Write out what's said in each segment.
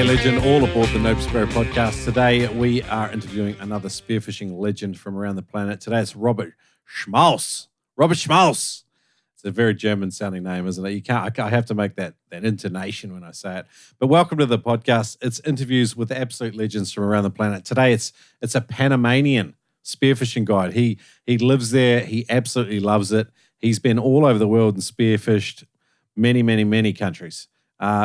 G'day, legend, all aboard the Spearo podcast. Today, we are interviewing another spearfishing legend from around the planet. Today, it's Robert Schmaus. Robert Schmaus. It's a very German-sounding name, isn't it? I have to make that intonation when I say it. But welcome to the podcast. It's interviews with absolute legends from around the planet. Today, it's a Panamanian spearfishing guide. He lives there. He absolutely loves it. He's been all over the world and spearfished many countries.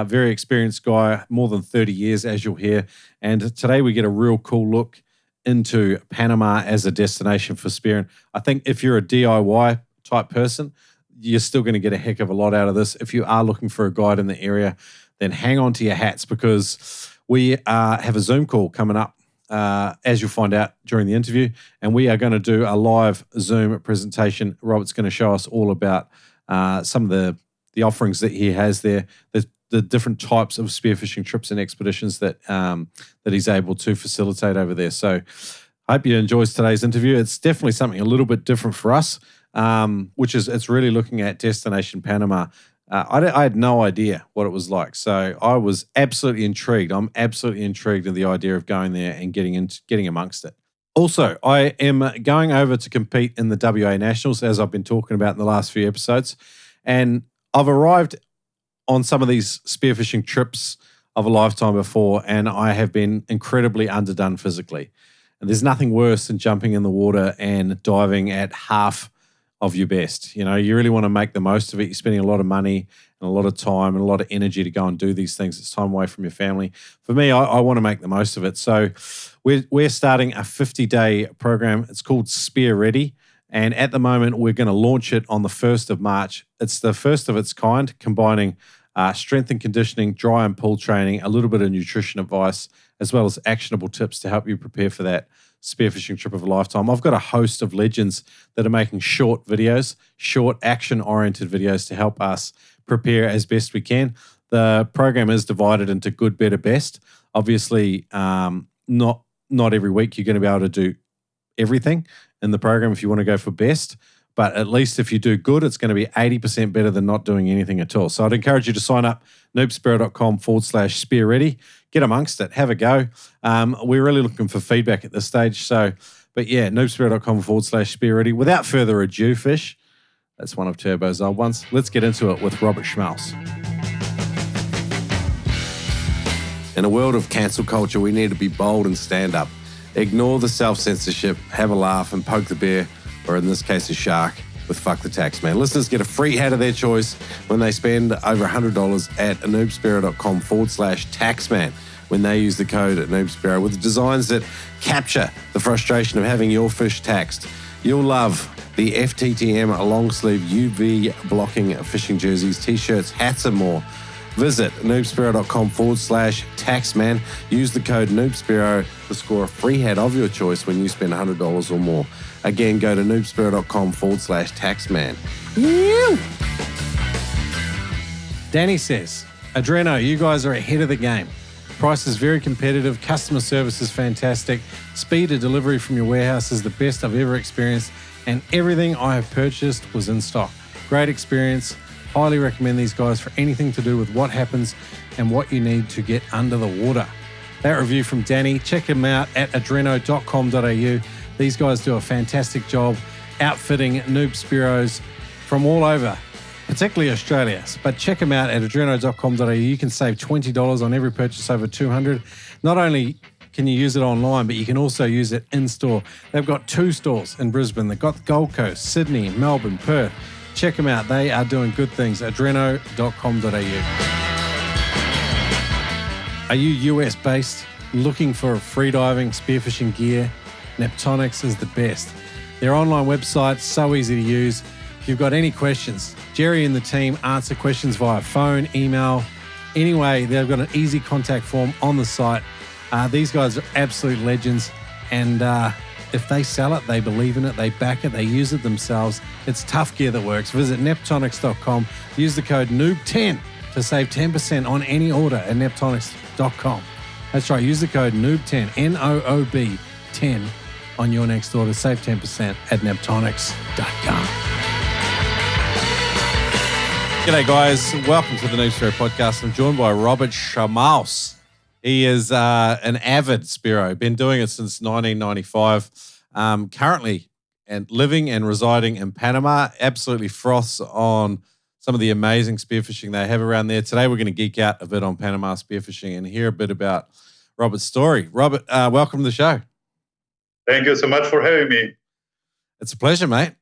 Very experienced guy, more than 30 years, as you'll hear. And today we get a real cool look into Panama as a destination for spearing. I think if you're a DIY type person, you're still going to get a heck of a lot out of this. If you are looking for a guide in the area, then hang on to your hats because we have a Zoom call coming up, as you'll find out during the interview. And we are going to do a live Zoom presentation. Robert's going to show us all about some of the offerings that he has there, the different types of spearfishing trips and expeditions that he's able to facilitate over there. So I hope you enjoys today's interview. It's definitely something a little bit different for us, which is it's really looking at Destination Panama. I had no idea what it was like. So I was absolutely intrigued. I'm absolutely intrigued in the idea of going there and getting amongst it. Also, I am going over to compete in the WA Nationals, as I've been talking about in the last few episodes. And I've arrived on some of these spearfishing trips of a lifetime before, and I have been incredibly underdone physically. And there's nothing worse than jumping in the water and diving at half of your best. You know, you really want to make the most of it. You're spending a lot of money and a lot of time and a lot of energy to go and do these things. It's time away from your family. For me, I want to make the most of it. So we're starting a 50-day program. It's called Spear Ready. And at the moment, we're going to launch it on the 1st of March. It's the first of its kind, combining strength and conditioning, dry and pull training, a little bit of nutrition advice, as well as actionable tips to help you prepare for that spearfishing trip of a lifetime. I've got a host of legends that are making short videos, short action-oriented videos to help us prepare as best we can. The program is divided into good, better, best. Obviously, not every week you're going to be able to do everything in the program if you want to go for best. But at least if you do good, it's going to be 80% better than not doing anything at all. So I'd encourage you to sign up, noobspearo.com/spearready. Get amongst it. Have a go. We're really looking for feedback at this stage. But yeah, noobspearo.com/spearready. Without further ado, fish, that's one of Turbo's old ones. Let's get into it with Robert Schmaus. In a world of cancel culture, we need to be bold and stand up. Ignore the self-censorship, have a laugh, and poke the bear, or in this case, a shark, with Fuck the Taxman. Listeners get a free hat of their choice when they spend over $100 at noobspearo.com/taxman when they use the code at Noobspearo with designs that capture the frustration of having your fish taxed. You'll love the FTTM long sleeve UV blocking fishing jerseys, t-shirts, hats, and more. Visit noobspearo.com/taxman. Use the code Noobspearo to score a free hat of your choice when you spend $100 or more. Again, go to noobspearo.com/taxman. Danny says, Adreno, you guys are ahead of the game. Price is very competitive. Customer service is fantastic. Speed of delivery from your warehouse is the best I've ever experienced. And everything I have purchased was in stock. Great experience. Highly recommend these guys for anything to do with what happens and what you need to get under the water. That review from Danny, check him out at adreno.com.au. These guys do a fantastic job outfitting Noob Spearos from all over, particularly Australia. But check them out at adreno.com.au. You can save $20 on every purchase over $200. Not only can you use it online, but you can also use it in-store. They've got 2 stores in Brisbane. They've got the Gold Coast, Sydney, Melbourne, Perth. Check them out. They are doing good things. adreno.com.au. Are you US-based, looking for freediving, spearfishing gear? Navionics is the best. Their online website's so easy to use. If you've got any questions, Jerry and the team answer questions via phone, email. Anyway, they've got an easy contact form on the site. These guys are absolute legends. And if they sell it, they believe in it, they back it, they use it themselves. It's tough gear that works. Visit Navionics.com. Use the code NOOB10 to save 10% on any order at Navionics.com. That's right. Use the code NOOB10, N-O-O-B 10 on your next order. Save 10% at Navionics.com. G'day, guys. Welcome to the Spearo podcast. I'm joined by Robert Schmaus. He is an avid Spearo, been doing it since 1995, currently and living and residing in Panama, absolutely froths on some of the amazing spearfishing they have around there. Today, we're going to geek out a bit on Panama spearfishing and hear a bit about Robert's story. Robert, welcome to the show. Thank you so much for having me. It's a pleasure, mate.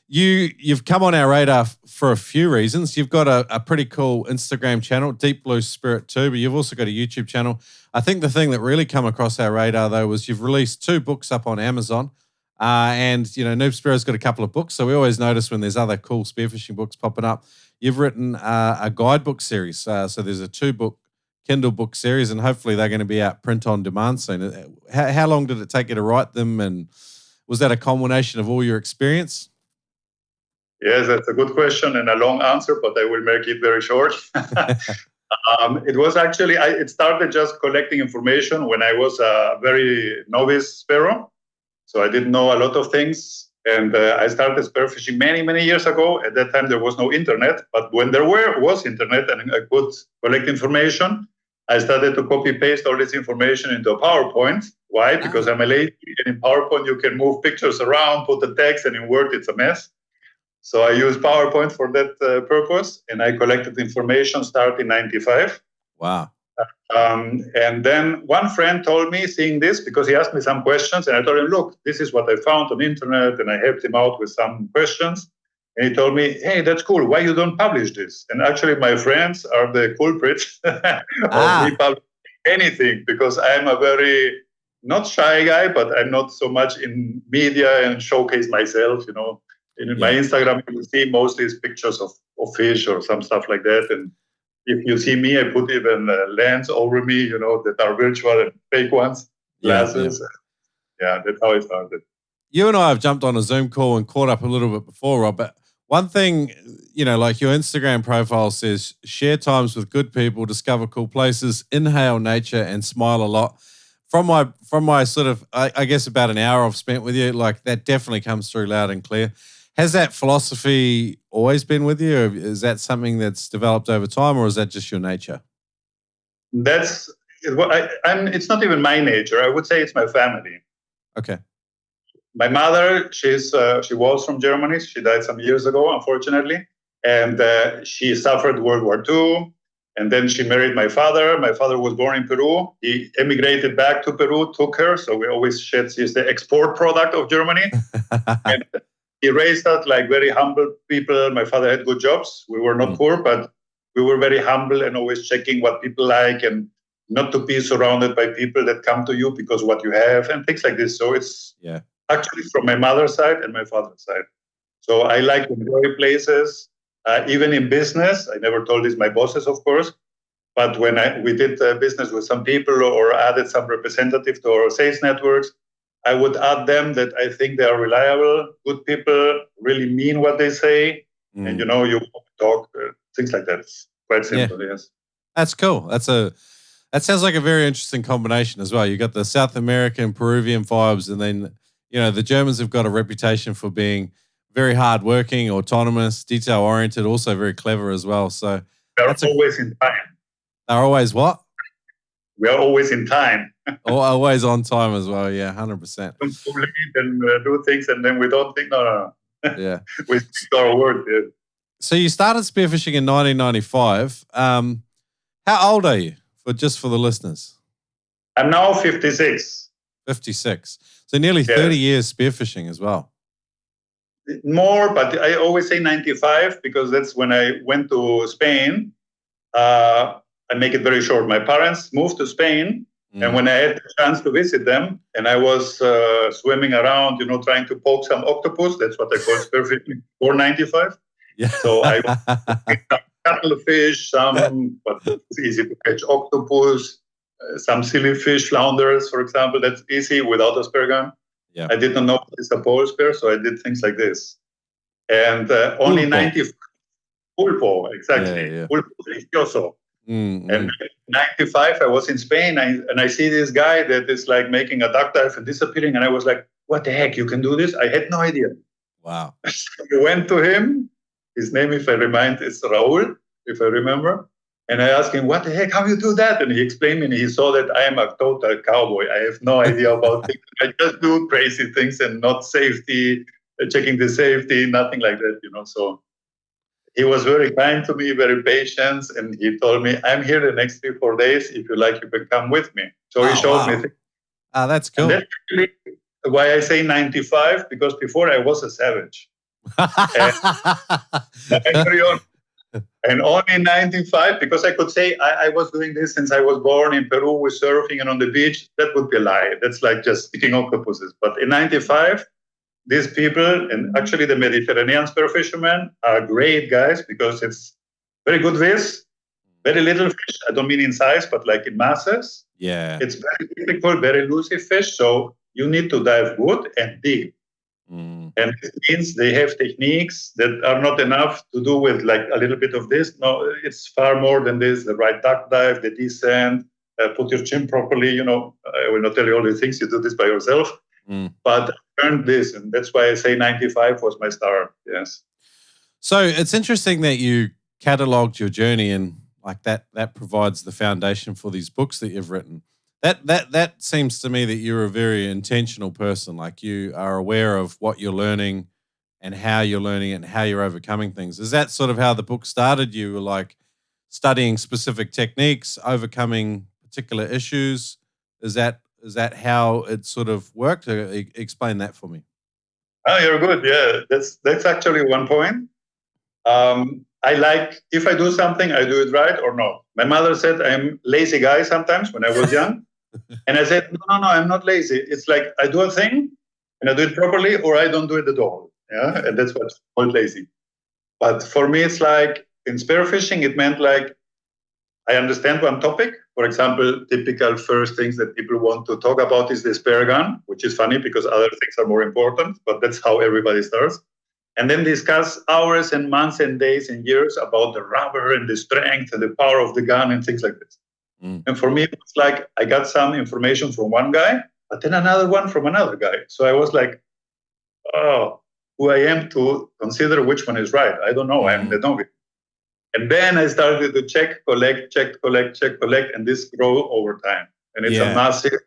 You've come on our radar for a few reasons. You've got a pretty cool Instagram channel, Deep Blue Spirit 2, but you've also got a YouTube channel. I think the thing that really come across our radar, though, was you've released 2 books up on Amazon. And, Noob Spearo's got a couple of books, so we always notice when there's other cool spearfishing books popping up. You've written a guidebook series. So there's a 2-book Kindle book series, and hopefully they're going to be out print on demand soon. How long did it take you to write them, and was that a culmination of all your experience? Yes, that's a good question and a long answer, but I will make it very short. It was actually, it started just collecting information when I was a very novice sparrow. So I didn't know a lot of things. And I started spearfishing many, many years ago. At that time, there was no internet. But when there was internet and I could collect information, I started to copy-paste all this information into a PowerPoint. Why? Because I'm a lady, and in PowerPoint, you can move pictures around, put the text, and in Word, it's a mess. So I used PowerPoint for that purpose, and I collected information starting in 95. Wow. And then one friend told me, seeing this, because he asked me some questions, and I told him, look, this is what I found on the internet, and I helped him out with some questions. And he told me, hey, that's cool. Why you don't publish this? And actually, my friends are the culprits of me publishing anything, because I'm a very, not shy guy, but I'm not so much in media and showcase myself, In my Instagram, you see mostly pictures of fish or some stuff like that. And if you see me, I put even a lens over me, that are virtual and fake ones, glasses. Yeah, that's how it started. You and I have jumped on a Zoom call and caught up a little bit before, Rob, but one thing, like your Instagram profile says, share times with good people, discover cool places, inhale nature, and smile a lot. From my sort of, I guess about an hour I've spent with you, like that definitely comes through loud and clear. Has that philosophy always been with you? Or is that something that's developed over time, or is that just your nature? It's not even my nature. I would say it's my family. Okay. My mother, she was from Germany. She died some years ago, unfortunately. And she suffered World War II. And then she married my father. My father was born in Peru. He emigrated back to Peru, took her. So we always said she's the export product of Germany. And he raised us like very humble people. My father had good jobs. We were not poor, but we were very humble and always checking what people like and not to be surrounded by people that come to you because what you have and things like this. So it's actually from my mother's side and my father's side. So I like to enjoy places, even in business. I never told this my bosses, of course. But when we did business with some people or added some representative to our sales networks, I would add them that I think they are reliable, good people, really mean what they say. And, you talk, things like that. It's quite simple, yes. That's cool. That sounds like a very interesting combination as well. You got the South American, Peruvian vibes, and then, the Germans have got a reputation for being very hardworking, autonomous, detail-oriented, also very clever as well. So they're always in time. They're always what? We are always in time. Always on time as well, 100%. And do things, and then we don't think, no. Yeah. We stick to our word. Yeah. So you started spearfishing in 1995. How old are you, for the listeners? I'm now 56. 56. So nearly 30 years spearfishing as well. More, but I always say 95 because that's when I went to Spain. I make it very short. My parents moved to Spain, and when I had the chance to visit them, and I was swimming around, trying to poke some octopus. That's what I call spearfishing for 95. Yeah. So I some cuttlefish, but it's easy to catch octopus, some sillyfish, flounders, for example. That's easy without a speargun. Yeah. I didn't know it's a pole spear, so I did things like this. And only 95. Pulpo, exactly. Pulpo delicioso. And 95, I was in Spain, and I see this guy that is like making a duck dive and disappearing, and I was like, what the heck, you can do this? I had no idea. Wow. I went to him. His name, if I remind, is Raul, if I remember. And I asked him, what the heck, how you do that? And he explained me, and he saw that I am a total cowboy. I have no idea about things. I just do crazy things and not safety, checking the safety, nothing like that, So he was very kind to me, very patient. And he told me, I'm here the next 3-4 days. If you like, you can come with me. So he showed me things. That's cool. And that's actually why I say 95, because before I was a savage. And only 95, because I could say I was doing this since I was born in Peru with surfing and on the beach. That would be a lie. That's like just sticking octopuses. But in 95, these people, and actually the Mediterranean spear fishermen, are great guys because it's very good fish, very little fish. I don't mean in size, but like in masses. Yeah. It's very difficult, very loosey fish. So you need to dive good and deep. And it means they have techniques that are not enough to do with like a little bit of this. No, it's far more than this. The right duck dive, the descent, put your chin properly. I will not tell you all the things. You do this by yourself. But I learned this, and that's why I say 95 was my start. Yes. So it's interesting that you catalogued your journey, and like that provides the foundation for these books that you've written. That seems to me that you're a very intentional person. Like you are aware of what you're learning and how you're learning it and how you're overcoming things. Is that sort of how the book started? You were like studying specific techniques, overcoming particular issues. Is that how it sort of worked? Explain that for me. Oh, you're good. Yeah, that's actually one point. I like, if I do something, I do it right or not. My mother said I'm lazy guy sometimes when I was young. And I said, no, I'm not lazy. It's like I do a thing and I do it properly, or I don't do it at all. Yeah, and that's what's called lazy. But for me, it's like in spearfishing, it meant like I understand one topic. For example, typical first things that people want to talk about is the speargun, which is funny because other things are more important, but that's how everybody starts. And then discuss hours and months and days and years about the rubber and the strength and the power of the gun and things like this. And for me, it's like I got some information from one guy, but then another one from another guy. So I was like, oh, who I am to consider which one is right. I don't know. I'm the novice. And then I started to check, collect, and this grow over time. And it's a massive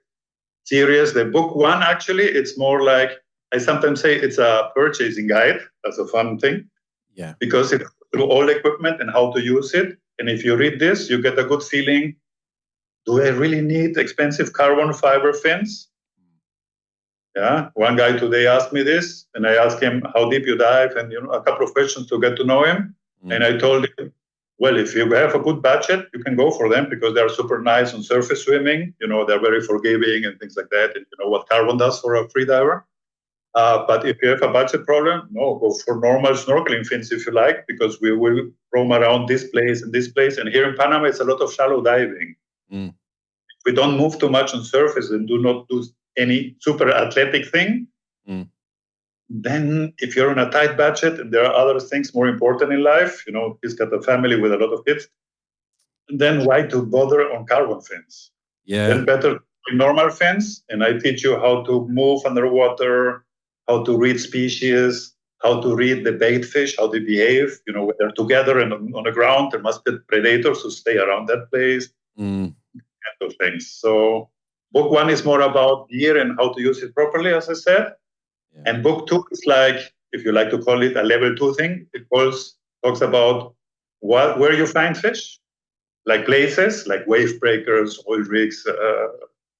series. The book one, actually, it's more like, I sometimes say it's a purchasing guide. That's a fun thing. Yeah. Because it's through all equipment and how to use it. And if you read this, you get a good feeling. Do I really need expensive carbon fiber fins? Yeah. One guy today asked me this, and I asked him how deep you dive, and a couple of questions to get to know him. And I told him, well, if you have a good budget, you can go for them because they're super nice on surface swimming. They're very forgiving and things like that. And you know what carbon does for a free diver. But if you have a budget problem, no, go for normal snorkeling fins if you like, because we will roam around this place and this place. And here in Panama, it's a lot of shallow diving. If we don't move too much on surface and do not do any super athletic thing, then if you're on a tight budget and there are other things more important in life, he's got a family with a lot of kids, then why to bother on carbon fins? Yeah. Then better normal fins, and I teach you how to move underwater, how to read species, how to read the bait fish, how they behave. When they're together and on the ground, there must be predators who stay around that place. Kind of things. So book one is more about gear and how to use it properly, as I said. Yeah. And book two is like, if you like to call it a level 2 thing, it talks about where you find fish, like places, like wave breakers, oil rigs,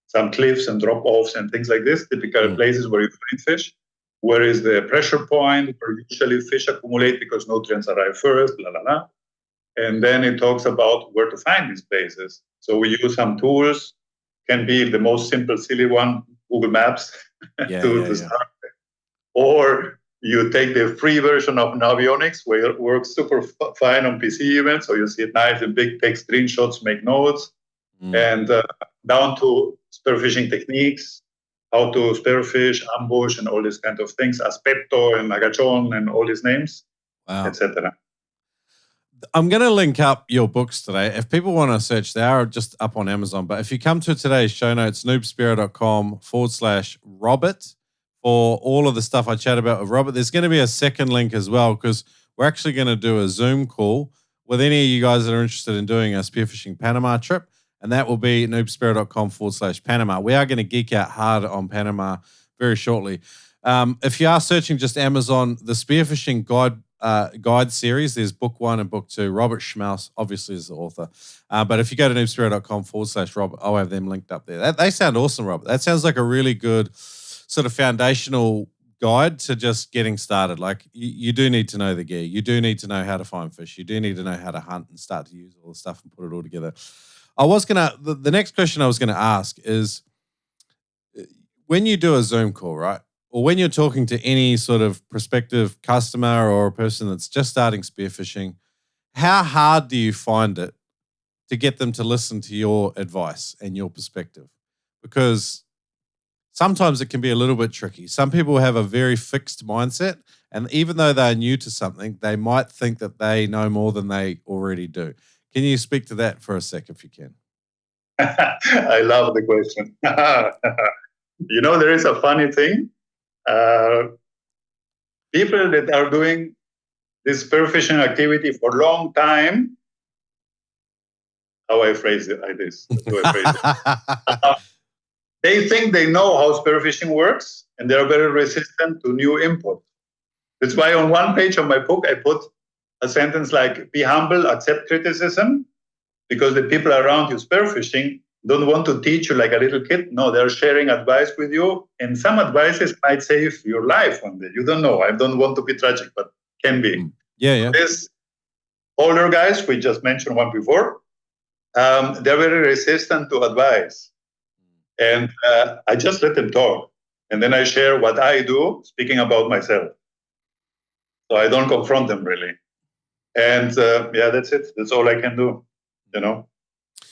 some cliffs and drop-offs and things like this, typical places where you find fish. Where is the pressure point where usually fish accumulate because nutrients arrive first, And then it talks about where to find these places. So we use some tools, can be the most simple, silly one, Google Maps, to start. Or you take the free version of Navionics, where it works super fine on PC even. So you see it nice and big, take screenshots, make notes, and down to spearfishing techniques, how to spearfish, ambush, and all these kind of things, aspetto and agachon and all these names, etc. I'm going to link up your books today. If people want to search, they are just up on Amazon. But if you come to today's show notes, noobspearo.com/Robert, for all of the stuff I chat about with Robert, there's going to be a second link as well, because we're actually going to do a Zoom call with any of you guys that are interested in doing a spearfishing Panama trip, and that will be noobspearo.com/Panama. We are going to geek out hard on Panama very shortly. If you are searching just Amazon, the spearfishing guide series, there's book 1 and book 2. Robert Schmaus obviously is the author. But if you go to noobspearo.com/Robert, I'll have them linked up there. They sound awesome, Robert. That sounds like a really good sort of foundational guide to just getting started. Like you do need to know the gear. You do need to know how to find fish. You do need to know how to hunt and start to use all the stuff and put it all together. The next question I was going to ask is, when you do a Zoom call, right? Or when you're talking to any sort of prospective customer or a person that's just starting spearfishing, how hard do you find it to get them to listen to your advice and your perspective? Because sometimes it can be a little bit tricky. Some people have a very fixed mindset, and even though they're new to something, they might think that they know more than they already do. Can you speak to that for a sec if you can? I love the question. There is a funny thing. People that are doing this spearfishing activity for a long time, how I phrase it like this. They think they know how spearfishing works, and they're very resistant to new input. That's why on one page of my book, I put a sentence like, be humble, accept criticism, because the people around you spearfishing don't want to teach you like a little kid. No, they're sharing advice with you, and some advices might save your life one day. You don't know. I don't want to be tragic, but can be. Yeah. These older guys, we just mentioned one before, they're very resistant to advice. And I just let them talk. And then I share what I do, speaking about myself. So I don't confront them really. And that's it. That's all I can do,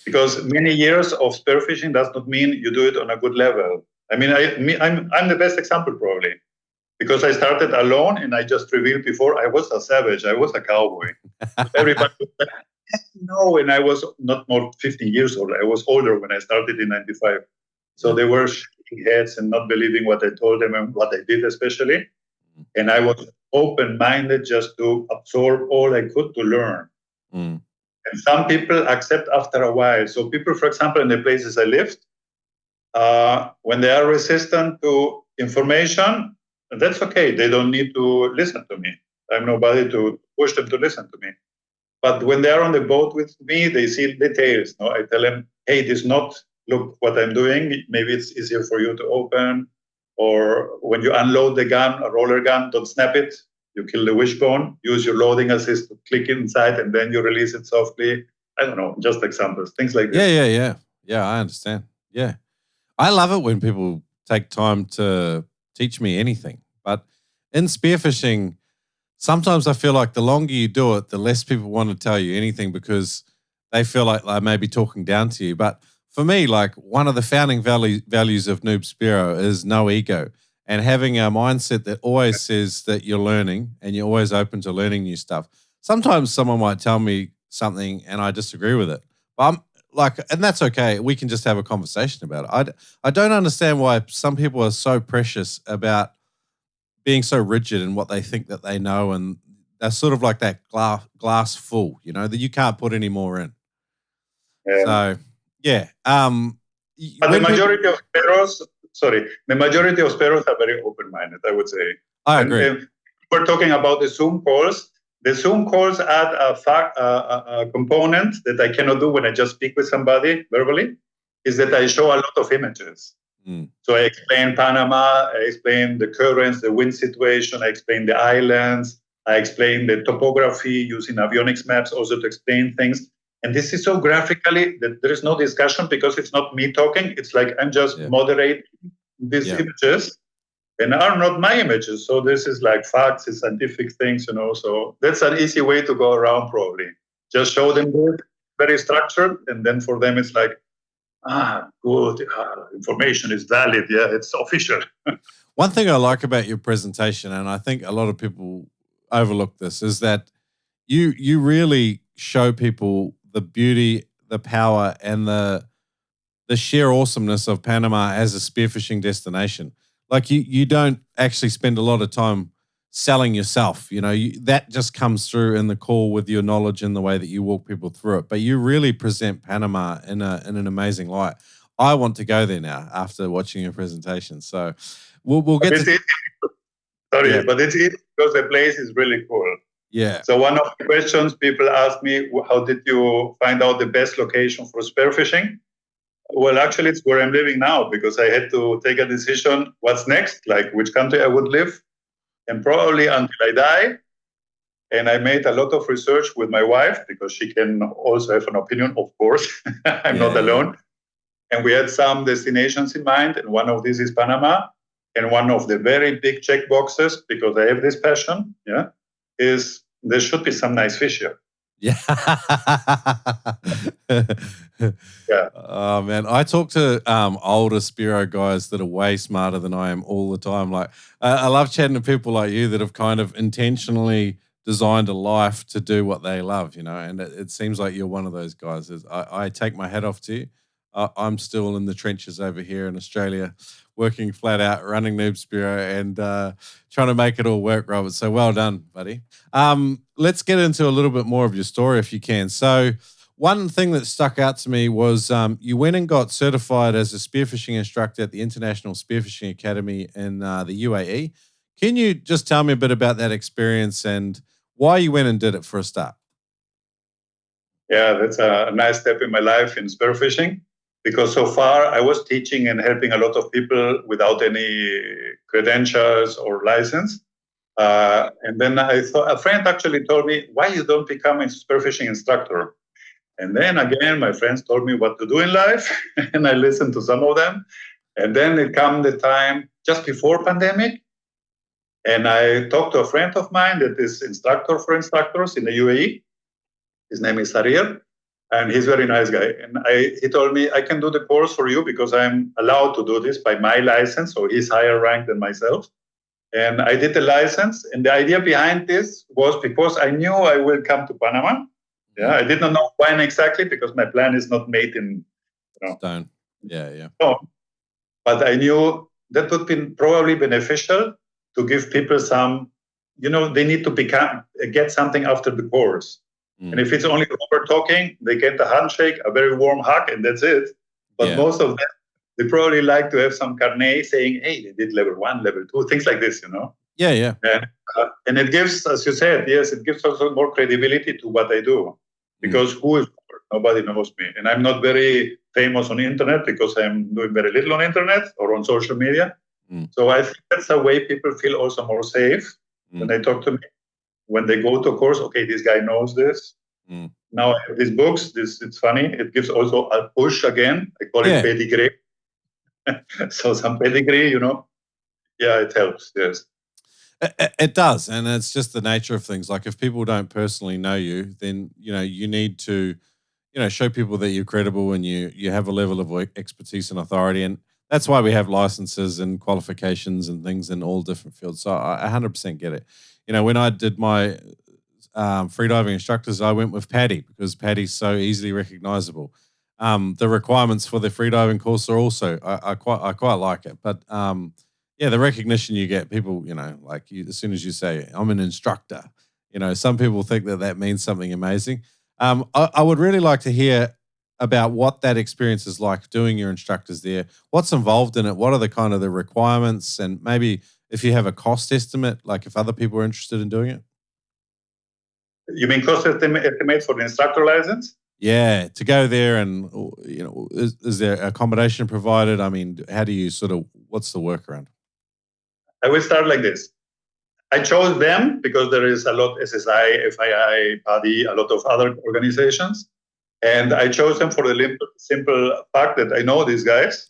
Because many years of spearfishing does not mean you do it on a good level. I mean, I'm the best example probably. Because I started alone, and I just revealed before, I was a savage. I was a cowboy. Everybody was like, no, and I was not more 15 years old. I was older when I started in 95. So they were shaking heads and not believing what I told them and what I did especially. And I was open-minded just to absorb all I could to learn. And some people accept after a while. So people, for example, in the places I lived, when they are resistant to information, that's okay. They don't need to listen to me. I'm nobody to push them to listen to me. But when they are on the boat with me, they see details. I tell them, hey, this is not, look what I'm doing. Maybe it's easier for you to open. Or when you unload the gun, a roller gun, don't snap it. You kill the wishbone. Use your loading assist to click inside, and then you release it softly. I don't know, just examples, things like this. Yeah, I understand. Yeah. I love it when people take time to teach me anything. But in spearfishing, sometimes I feel like the longer you do it, the less people want to tell you anything because they feel like they may be talking down to you. But for me, like one of the founding values of Noob Spearo is no ego, and having a mindset that always says that you're learning and you're always open to learning new stuff. Sometimes someone might tell me something and I disagree with it, but I'm like, and that's okay. We can just have a conversation about it. I don't understand why some people are so precious about being so rigid in what they think that they know, and they're sort of like that glass full, that you can't put any more in. Yeah. So, yeah. But the majority of spearos are very open-minded, I would say. I agree. And we're talking about the Zoom calls. The Zoom calls add a component that I cannot do when I just speak with somebody verbally, is that I show a lot of images. So I explain Panama, I explain the currents, the wind situation, I explain the islands, I explain the topography using Navionics maps also to explain things. And this is so graphically that there is no discussion because it's not me talking. It's like I'm just moderating these images, and are not my images. So this is like facts, it's scientific things, So that's an easy way to go around probably. Just show them good, very structured, and then for them it's like, good, information is valid. Yeah, it's official. One thing I like about your presentation, and I think a lot of people overlook this, is that you really show people the beauty, the power, and the sheer awesomeness of Panama as a spearfishing destination. Like you don't actually spend a lot of time selling yourself. That just comes through in the call with your knowledge and the way that you walk people through it. But you really present Panama in an amazing light. I want to go there now after watching your presentation. So we'll get to. Sorry, yeah. But it's easy because the place is really cool. Yeah. So one of the questions people ask me, how did you find out the best location for spearfishing? Well, actually, it's where I'm living now because I had to take a decision. What's next? Like which country I would live, and probably until I die. And I made a lot of research with my wife because she can also have an opinion, of course. I'm not alone. And we had some destinations in mind, and one of these is Panama. And one of the very big check boxes, because I have this passion, is there should be some nice fish here. Yeah. Yeah. Oh man, I talk to older Spearo guys that are way smarter than I am all the time. Like I love chatting to people like you that have kind of intentionally designed a life to do what they love, and it seems like you're one of those guys. I take my hat off to you. I'm still in the trenches over here in Australia, working flat out, running Noob Spearo and trying to make it all work, Robert. So well done, buddy. Let's get into a little bit more of your story if you can. So one thing that stuck out to me was you went and got certified as a spearfishing instructor at the International Spearfishing Academy in the UAE. Can you just tell me a bit about that experience and why you went and did it for a start? Yeah, that's a nice step in my life in spearfishing. Because so far I was teaching and helping a lot of people without any credentials or license. And then I thought a friend actually told me, why you don't become a spearfishing instructor? And then again, my friends told me what to do in life, and I listened to some of them. And then it came the time just before pandemic, and I talked to a friend of mine that is instructor for instructors in the UAE. His name is Sarir. And he's a very nice guy. And he told me, I can do the course for you because I'm allowed to do this by my license. So he's higher ranked than myself. And I did the license. And the idea behind this was because I knew I will come to Panama. Yeah, I did not know when exactly because my plan is not made in stone. Yeah. No, but I knew that would be probably beneficial to give people some, they need to get something after the course. And if it's only Robert talking, they get a handshake, a very warm hug, and that's it. But most of them, they probably like to have some carnet saying, hey, they did level 1, level 2, things like this, Yeah. And it gives, as you said, it gives also more credibility to what I do. Because who is Robert? Nobody knows me. And I'm not very famous on the internet because I'm doing very little on internet or on social media. So I think that's a way people feel also more safe when they talk to me. When they go to a course, okay, this guy knows this. Now I have these books. It's funny. It gives also a push again. I call it pedigree. So some pedigree, Yeah, it helps. Yes. It does. And it's just the nature of things. Like if people don't personally know you, then, you need to, show people that you're credible and you have a level of expertise and authority. And that's why we have licenses and qualifications and things in all different fields. So I 100% get it. When I did my freediving instructors, I went with Paddy because Paddy's so easily recognizable. The requirements for the freediving course are also, I quite like it. But the recognition you get, people, like you, as soon as you say, I'm an instructor, some people think that means something amazing. I would really like to hear about what that experience is like doing your instructors there. What's involved in it? What are the kind of the requirements? And maybe if you have a cost estimate, like if other people are interested in doing it. You mean cost estimate for the instructor license? Yeah, to go there and, is there accommodation provided? I mean, how do you what's the workaround? I will start like this. I chose them because there is a lot, SSI, FII, PADI, a lot of other organizations. And I chose them for the simple fact that I know these guys.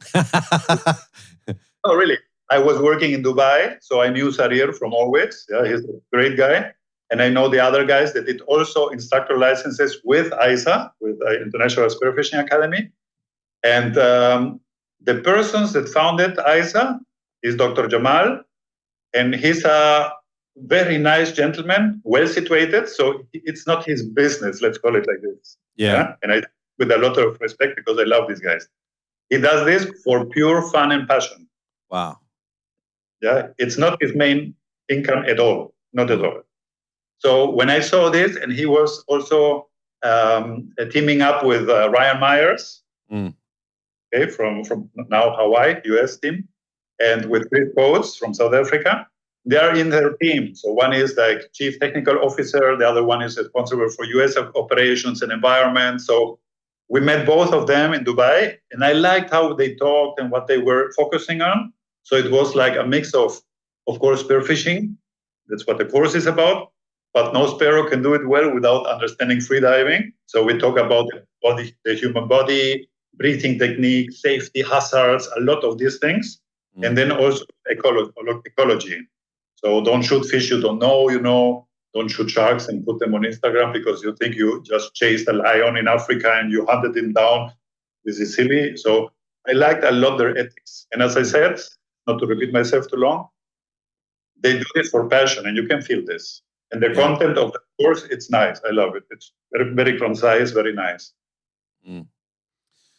Oh, really? I was working in Dubai, so I knew Sarir from always. Yeah, he's a great guy. And I know the other guys that did also instructor licenses with ISA, with the International Spearfishing Academy. And the persons that founded ISA is Dr. Jamal. And he's a very nice gentleman, well situated. So it's not his business, let's call it like this. Yeah. And I, with a lot of respect, because I love these guys. He does this for pure fun and passion. Wow. Yeah. It's not his main income at all, not at all. So when I saw this, and he was also teaming up with Ryan Myers, okay, from now Hawaii, US team, and with Chris Coates from South Africa. They are in their team. So one is like chief technical officer, the other one is responsible for US operations and environment. So we met both of them in Dubai, and I liked how they talked and what they were focusing on. So it was like a mix of course, spearfishing. That's what the course is about. But no Spearo can do it well without understanding freediving. So we talk about the human body, breathing technique, safety, hazards, a lot of these things. And then also ecology. So don't shoot fish you don't know, don't shoot sharks and put them on Instagram because you think you just chased a lion in Africa and you hunted him down. This is silly. So I liked a lot their ethics. And as I said, not to repeat myself too long, they do this for passion, and you can feel this. And the content of the course, it's nice. I love it. It's very, very concise, very nice. And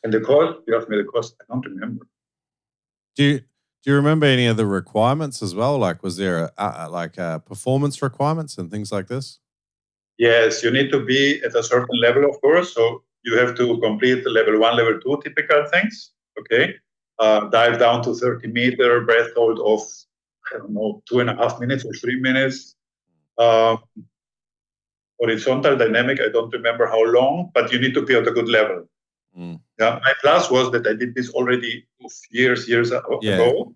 the cost, you asked me the cost, I don't remember. Do you remember any of the requirements as well? Like, was there performance requirements and things like this? Yes, you need to be at a certain level, of course. So you have to complete the level 1, level 2 typical things. Okay. Dive down to 30-meter, breath hold of, 2.5 minutes or 3 minutes. Horizontal dynamic, I don't remember how long, but you need to be at a good level. Yeah, my class was that I did this already years ago. So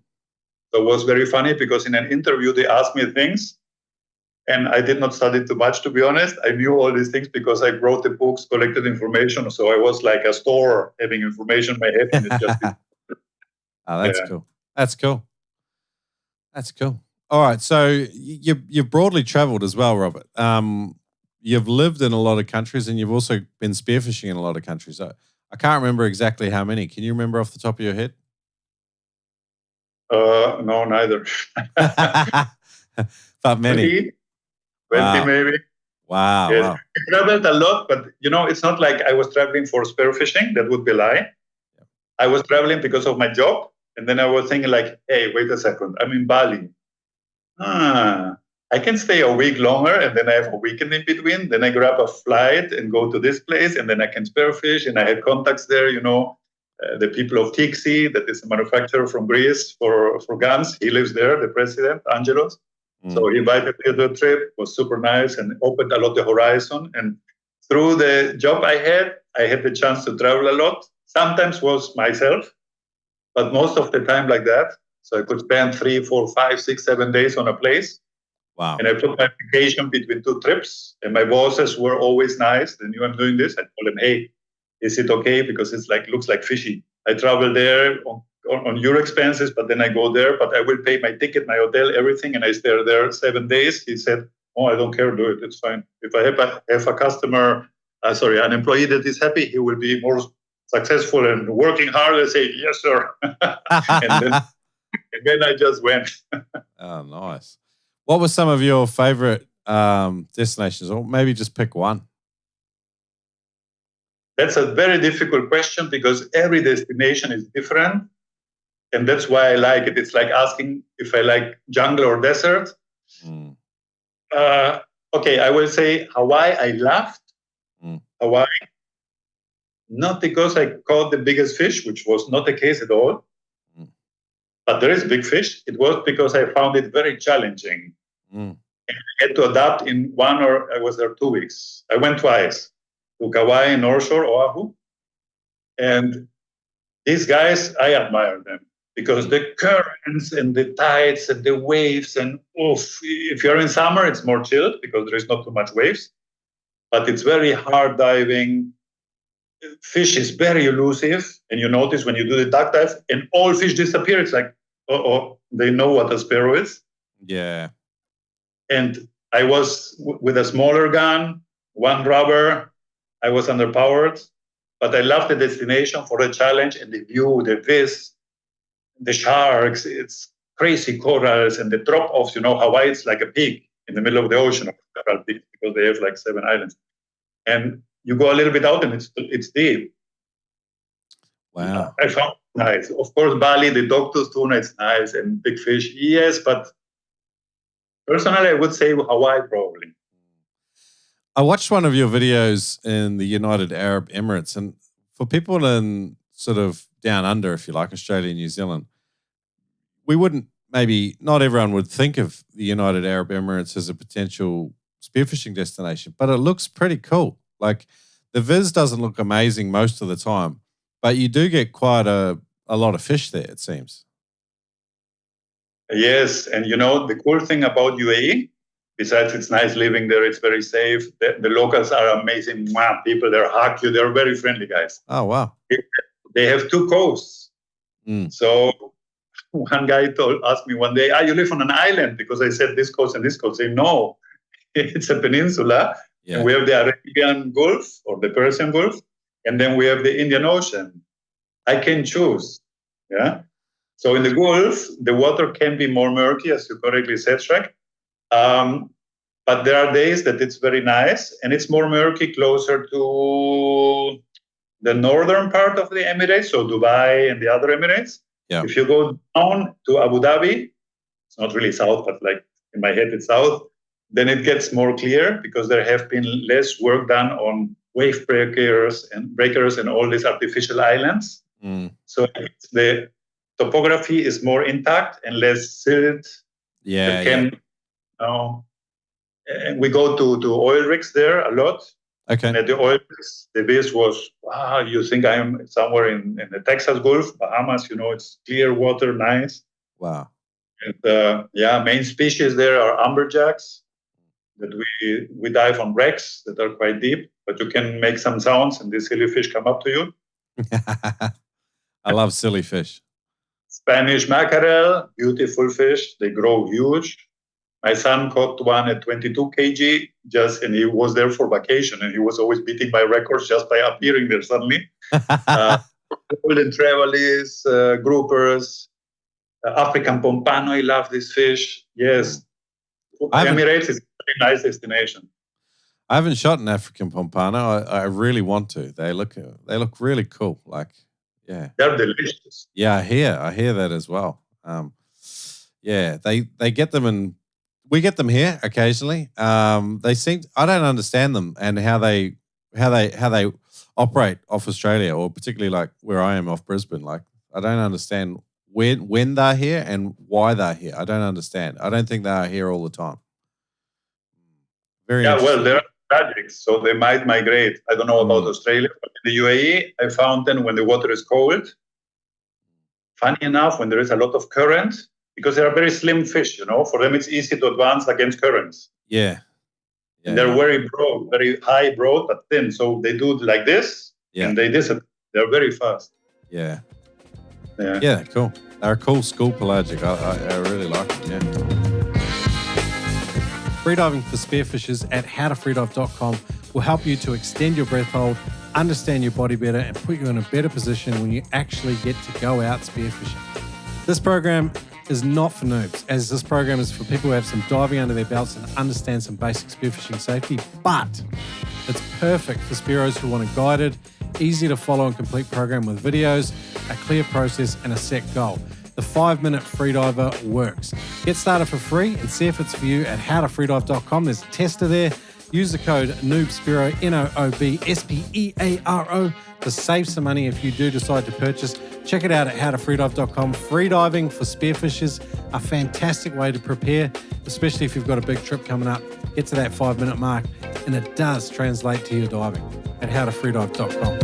it was very funny because in an interview they asked me things, and I did not study too much, to be honest. I knew all these things because I wrote the books, collected information. So I was like a store having information in my head, and it just. Oh, that's cool. That's cool. That's cool. All right, so you've broadly traveled as well, Robert. You've lived in a lot of countries, and you've also been spearfishing in a lot of countries. I can't remember exactly how many. Can you remember off the top of your head? No, neither. But many. 20 maybe. Wow. Yes. Wow. I traveled a lot, but it's not like I was traveling for spearfishing. That would be a lie. I was traveling because of my job. And then I was thinking like, hey, wait a second. I'm in Bali. I can stay a week longer, and then I have a weekend in between. Then I grab a flight and go to this place, and then I can spearfish. And I had contacts there, the people of Tixi, that is a manufacturer from Greece for guns. He lives there, the president, Angelos. So he invited me to the trip. It was super nice and opened a lot the horizon. And through the job I had the chance to travel a lot. Sometimes was myself, but most of the time like that. So I could spend 3, 4, 5, 6, 7 days on a place. Wow. And I took my vacation between 2 trips, and my bosses were always nice. They knew I'm doing this. I told them, hey, is it okay? Because it's looks like fishy. I travel there on your expenses, but then I go there, but I will pay my ticket, my hotel, everything, and I stay there 7 days. He said, oh, I don't care, do it. It's fine. If I have a customer, an employee that is happy, he will be more successful and working hard. I say, yes, sir. and then I just went. Oh, nice. What were some of your favorite destinations, or maybe just pick one? That's a very difficult question because every destination is different. And that's why I like it. It's like asking if I like jungle or desert. Okay, I will say Hawaii. I laughed. Hawaii. Not because I caught the biggest fish, which was not the case at all. But there is big fish. It was because I found it very challenging. And I had to adapt in I was there 2 weeks. I went twice to Kauai, North Shore, Oahu. And these guys, I admire them because the currents and the tides and the waves and if you're in summer, it's more chilled because there is not too much waves. But it's very hard diving. Fish is very elusive. And you notice when you do the duck dive and all fish disappear, it's like, they know what a Spearo is. Yeah. And I was with a smaller gun, 1 rubber. I was underpowered, but I loved the destination for the challenge and the view, the sharks. It's crazy corals and the drop-offs. Hawaii is like a pig in the middle of the ocean, because they have like 7 islands. And you go a little bit out and it's deep. Wow. I found it nice. Of course, Bali, the dogtooth tuna, it's nice, and big fish, yes, but Personally, I would say Hawaii probably. I watched one of your videos in the United Arab Emirates, and for people in sort of down under, if you like, Australia and New Zealand, we wouldn't, maybe not everyone would think of the United Arab Emirates as a potential spearfishing destination, but it looks pretty cool. Like the viz doesn't look amazing most of the time, but you do get quite a lot of fish there, it seems. Yes, and the cool thing about UAE, besides it's nice living there, it's very safe. The locals are amazing people. They hug you. They're very friendly guys. Oh, wow. They have 2 coasts. Mm. So one guy asked me one day, you live on an island? Because I said this coast and this coast. Say, no, it's a peninsula. Yeah. And we have the Arabian Gulf or the Persian Gulf, and then we have the Indian Ocean. I can choose. Yeah. So in the Gulf, the water can be more murky, as you correctly said, Shrek. But there are days that it's very nice, and it's more murky closer to the northern part of the Emirates, so Dubai and the other Emirates. Yeah. If you go down to Abu Dhabi, it's not really south, but like in my head it's south, then it gets more clear because there have been less work done on wave breakers and all these artificial islands. Mm. So the topography is more intact and less silt. Yeah. And we go to oil rigs there a lot. Okay. And at the oil rigs, the base was, you think I'm somewhere in the Texas Gulf, Bahamas, it's clear water, nice. Wow. And main species there are amberjacks that we dive on wrecks that are quite deep, but you can make some sounds and these silly fish come up to you. I love silly fish. Spanish mackerel, beautiful fish. They grow huge. My son caught one at 22 kg and he was there for vacation and he was always beating my records just by appearing there suddenly. Golden trevallies, groupers, African pompano. I love this fish. Yes. Emirates is a very nice destination. I haven't shot an African pompano. I really want to. They look really cool. Like, yeah. They're delicious. Yeah, I hear that as well. They get them we get them here occasionally. They seem, I don't understand them and how they operate off Australia, or particularly like where I am off Brisbane. Like I don't understand when they're here and why they're here. I don't understand. I don't think they are here all the time. Well, they're tragic, so they might migrate. I don't know about Australia, but in the UAE, I found them when the water is cold. Funny enough, when there is a lot of current, because they are very slim fish, for them it's easy to advance against currents. Yeah. And they're very broad, very high, broad, but thin. So they do like this, and they disappear. They're very fast. Yeah. Yeah, cool. They're a cool school pelagic. I really like them, yeah. Freediving for spearfishers at howtofreedive.com will help you to extend your breath hold, understand your body better, and put you in a better position when you actually get to go out spearfishing. This program is not for noobs, as this program is for people who have some diving under their belts and understand some basic spearfishing safety, but it's perfect for spearos who want a guided, easy to follow and complete program with videos, a clear process, and a set goal. The 5-minute freediver works. Get started for free and see if it's for you at howtofreedive.com. There's a tester there. Use the code NOOBSPEARO, NOOBSPEARO, to save some money if you do decide to purchase. Check it out at howtofreedive.com. Freediving for spearfishers, a fantastic way to prepare, especially if you've got a big trip coming up. Get to that 5-minute mark, and it does translate to your diving at howtofreedive.com.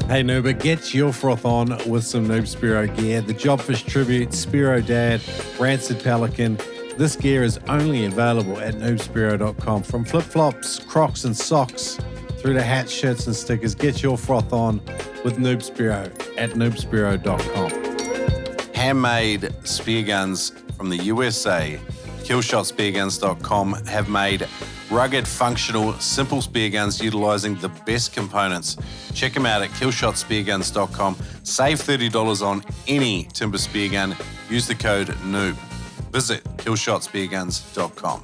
Hey Noober, get your froth on with some Noob Spearo gear. The Jobfish Tribute, Spearo Dad, Rancid Pelican. This gear is only available at noobspearo.com. From flip-flops, Crocs and socks, through to hats, shirts and stickers, get your froth on with Noob Spearo at noobspearo.com. Handmade spear guns from the USA. Killshotspearguns.com have made rugged, functional, simple spear guns utilizing the best components. Check them out at killshotspearguns.com. Save $30 on any timber spear gun. Use the code NOOB. Visit killshotspearguns.com.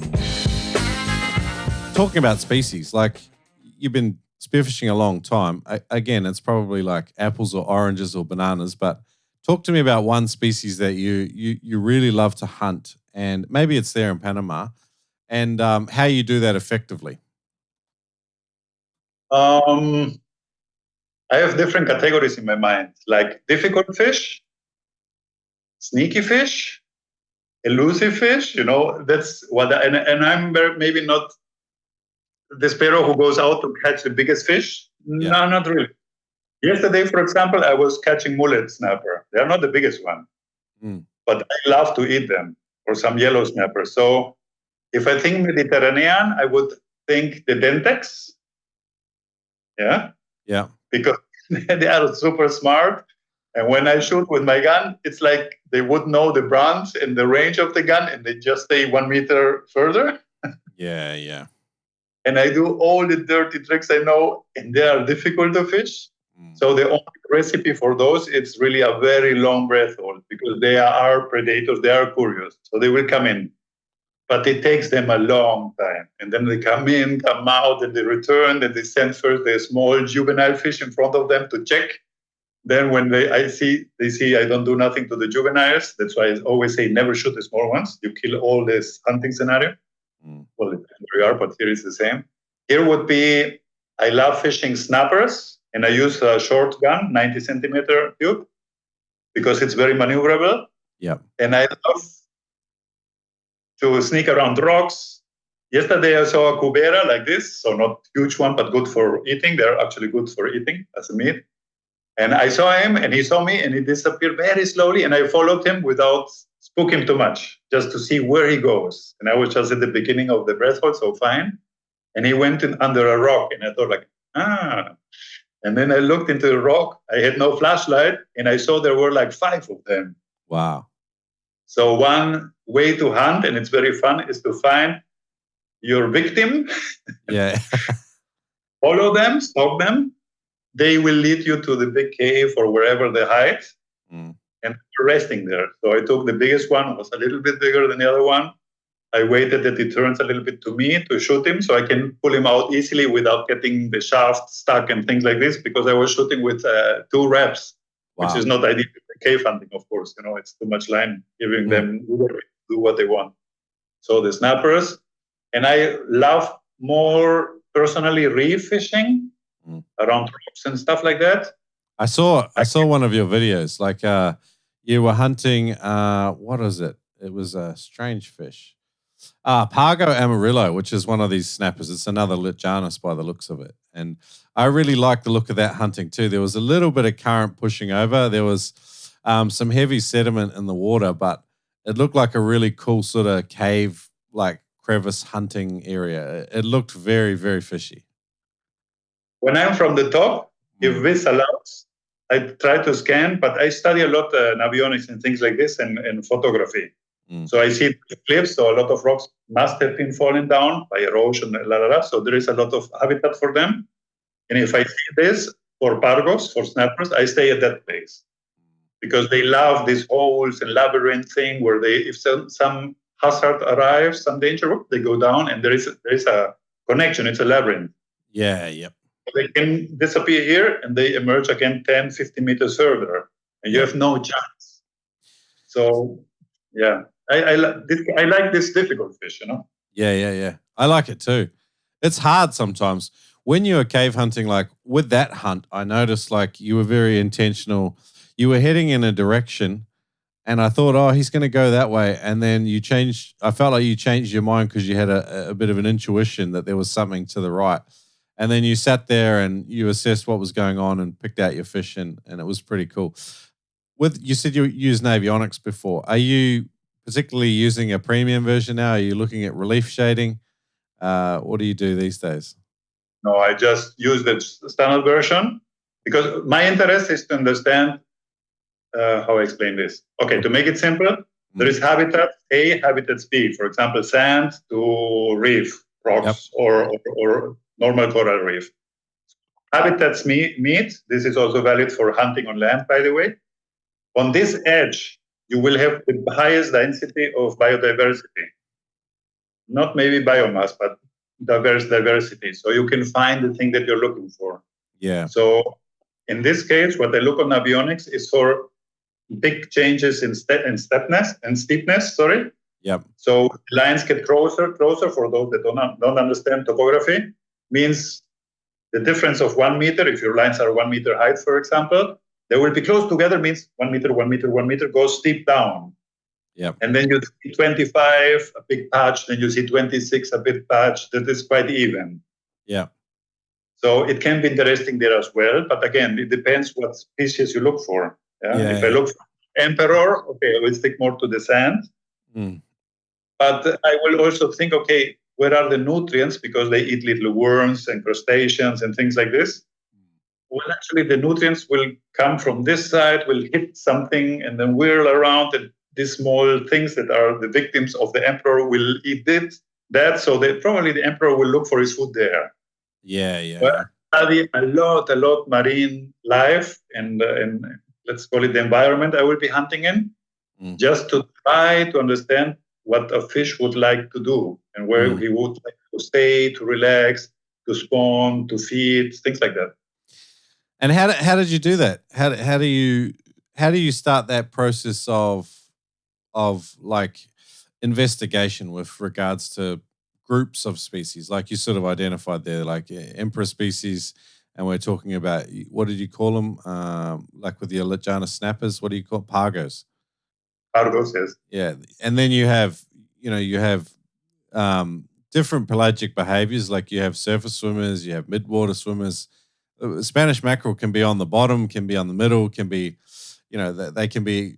Talking about species, like you've been spearfishing a long time. Again, it's probably like apples or oranges or bananas, but Talk to me about one species that you really love to hunt, and maybe it's there in Panama, and how you do that effectively. I have different categories in my mind, like difficult fish, sneaky fish, elusive fish. That's what. And I'm maybe not the spearo who goes out to catch the biggest fish. Yeah. No, not really. Yesterday, for example, I was catching mullet snapper. They are not the biggest one, but I love to eat them, or some yellow snapper. So if I think Mediterranean, I would think the dentex. Yeah. Because they are super smart. And when I shoot with my gun, it's like they would know the branch and the range of the gun, and they just stay 1 meter further. Yeah. And I do all the dirty tricks I know, and they are difficult to fish. So the only recipe for those, it's really a very long breath hold, because they are predators, they are curious. So they will come in. But it takes them a long time. And then they come in, come out, and they return, and they send first the small juvenile fish in front of them to check. Then when they see I don't do nothing to the juveniles. That's why I always say never shoot the small ones. You kill all this hunting scenario. Well, it depends where you are, but here it's the same. Here would be, I love fishing snappers, and I use a short gun, 90 centimeter tube, because it's very maneuverable. Yeah. And I love to sneak around rocks. Yesterday I saw a cubera like this, so not huge one, but good for eating. They're actually good for eating as a meat. And I saw him, and he saw me, and he disappeared very slowly, and I followed him without spook him too much, just to see where he goes. And I was just at the beginning of the breath hold, so fine. And he went in under a rock, and I thought like, And then I looked into the rock. I had no flashlight, and I saw there were like 5 of them. Wow. So one way to hunt, and it's very fun, is to find your victim. Yeah. Follow them, stalk them. They will lead you to the big cave or wherever they hide. And you're resting there. So I took the biggest one, it was a little bit bigger than the other one. I waited that he turns a little bit to me to shoot him, so I can pull him out easily without getting the shaft stuck and things like this, because I was shooting with 2 reps, which is not ideal for cave hunting, of course. It's too much line, giving them do what they want. So the snappers, and I love more personally reef fishing around rocks and stuff like that. I saw one of your videos, like you were hunting, what is it? It was a strange fish. Pargo Amarillo, which is one of these snappers. It's another Lichanis by the looks of it. And I really like the look of that hunting too. There was a little bit of current pushing over. There was some heavy sediment in the water, but it looked like a really cool sort of cave, like crevice hunting area. It looked very, very fishy. When I'm from the top, if this allows, I try to scan, but I study a lot Navionics and things like this and photography. So I see the cliffs, so a lot of rocks must have been fallen down by erosion, so there is a lot of habitat for them. And if I see this for pargos, for snappers, I stay at that place, because they love these holes and labyrinth thing where if some hazard arrives, some danger, they go down, and there is a connection. It's a labyrinth. Yeah, yep. They can disappear here, and they emerge again 10, 50 meters further, and you have no chance. So, yeah. I like this difficult fish, Yeah. I like it too. It's hard sometimes. When you were cave hunting, like with that hunt, I noticed like you were very intentional. You were heading in a direction, and I thought, he's going to go that way. And then I felt like you changed your mind because you had a bit of an intuition that there was something to the right. And then you sat there and you assessed what was going on and picked out your fish, and it was pretty cool. You said you used Navionics before. Are you particularly using a premium version now? Are you looking at relief shading? What do you do these days? No, I just use the standard version, because my interest is to understand how I explain this. Okay, to make it simple, there is habitat A, habitat B. For example, sand to reef, rocks, or normal coral reef. Habitats meet. This is also valid for hunting on land, by the way. On this edge, you will have the highest density of biodiversity. Not maybe biomass, but diversity. So you can find the thing that you're looking for. Yeah. So in this case, what I look on Navionics is for big changes in steepness. Sorry. Yep. So lines get closer. For those that don't understand topography, means the difference of 1 meter. If your lines are 1 meter height, for example, they will be close together. Means 1 meter, 1 meter, 1 meter goes steep down. Yep. And then you see 25, a big patch. Then you see 26, a big patch. That is quite even. Yeah. So it can be interesting there as well. But again, it depends what species you look for. Yeah? If I look for emperor, okay, I will stick more to the sand. But I will also think, okay, where are the nutrients? Because they eat little worms and crustaceans and things like this. Well, actually, the nutrients will come from this side, will hit something, and then whirl around. And these small things that are the victims of the emperor will eat that. So probably the emperor will look for his food there. Yeah. But I study a lot marine life and let's call it the environment I will be hunting in, just to try to understand what a fish would like to do and where he would like to stay, to relax, to spawn, to feed, things like that. And how did you do that? How do you start that process of like investigation with regards to groups of species? Like you sort of identified there, like emperor species, and we're talking about, what did you call them? Like with the Alejana snappers, what do you call Pargos? Pargos, yes. Yeah, and then you have different pelagic behaviors. Like you have surface swimmers, you have midwater swimmers. Spanish mackerel can be on the bottom, can be on the middle, can be, they can be,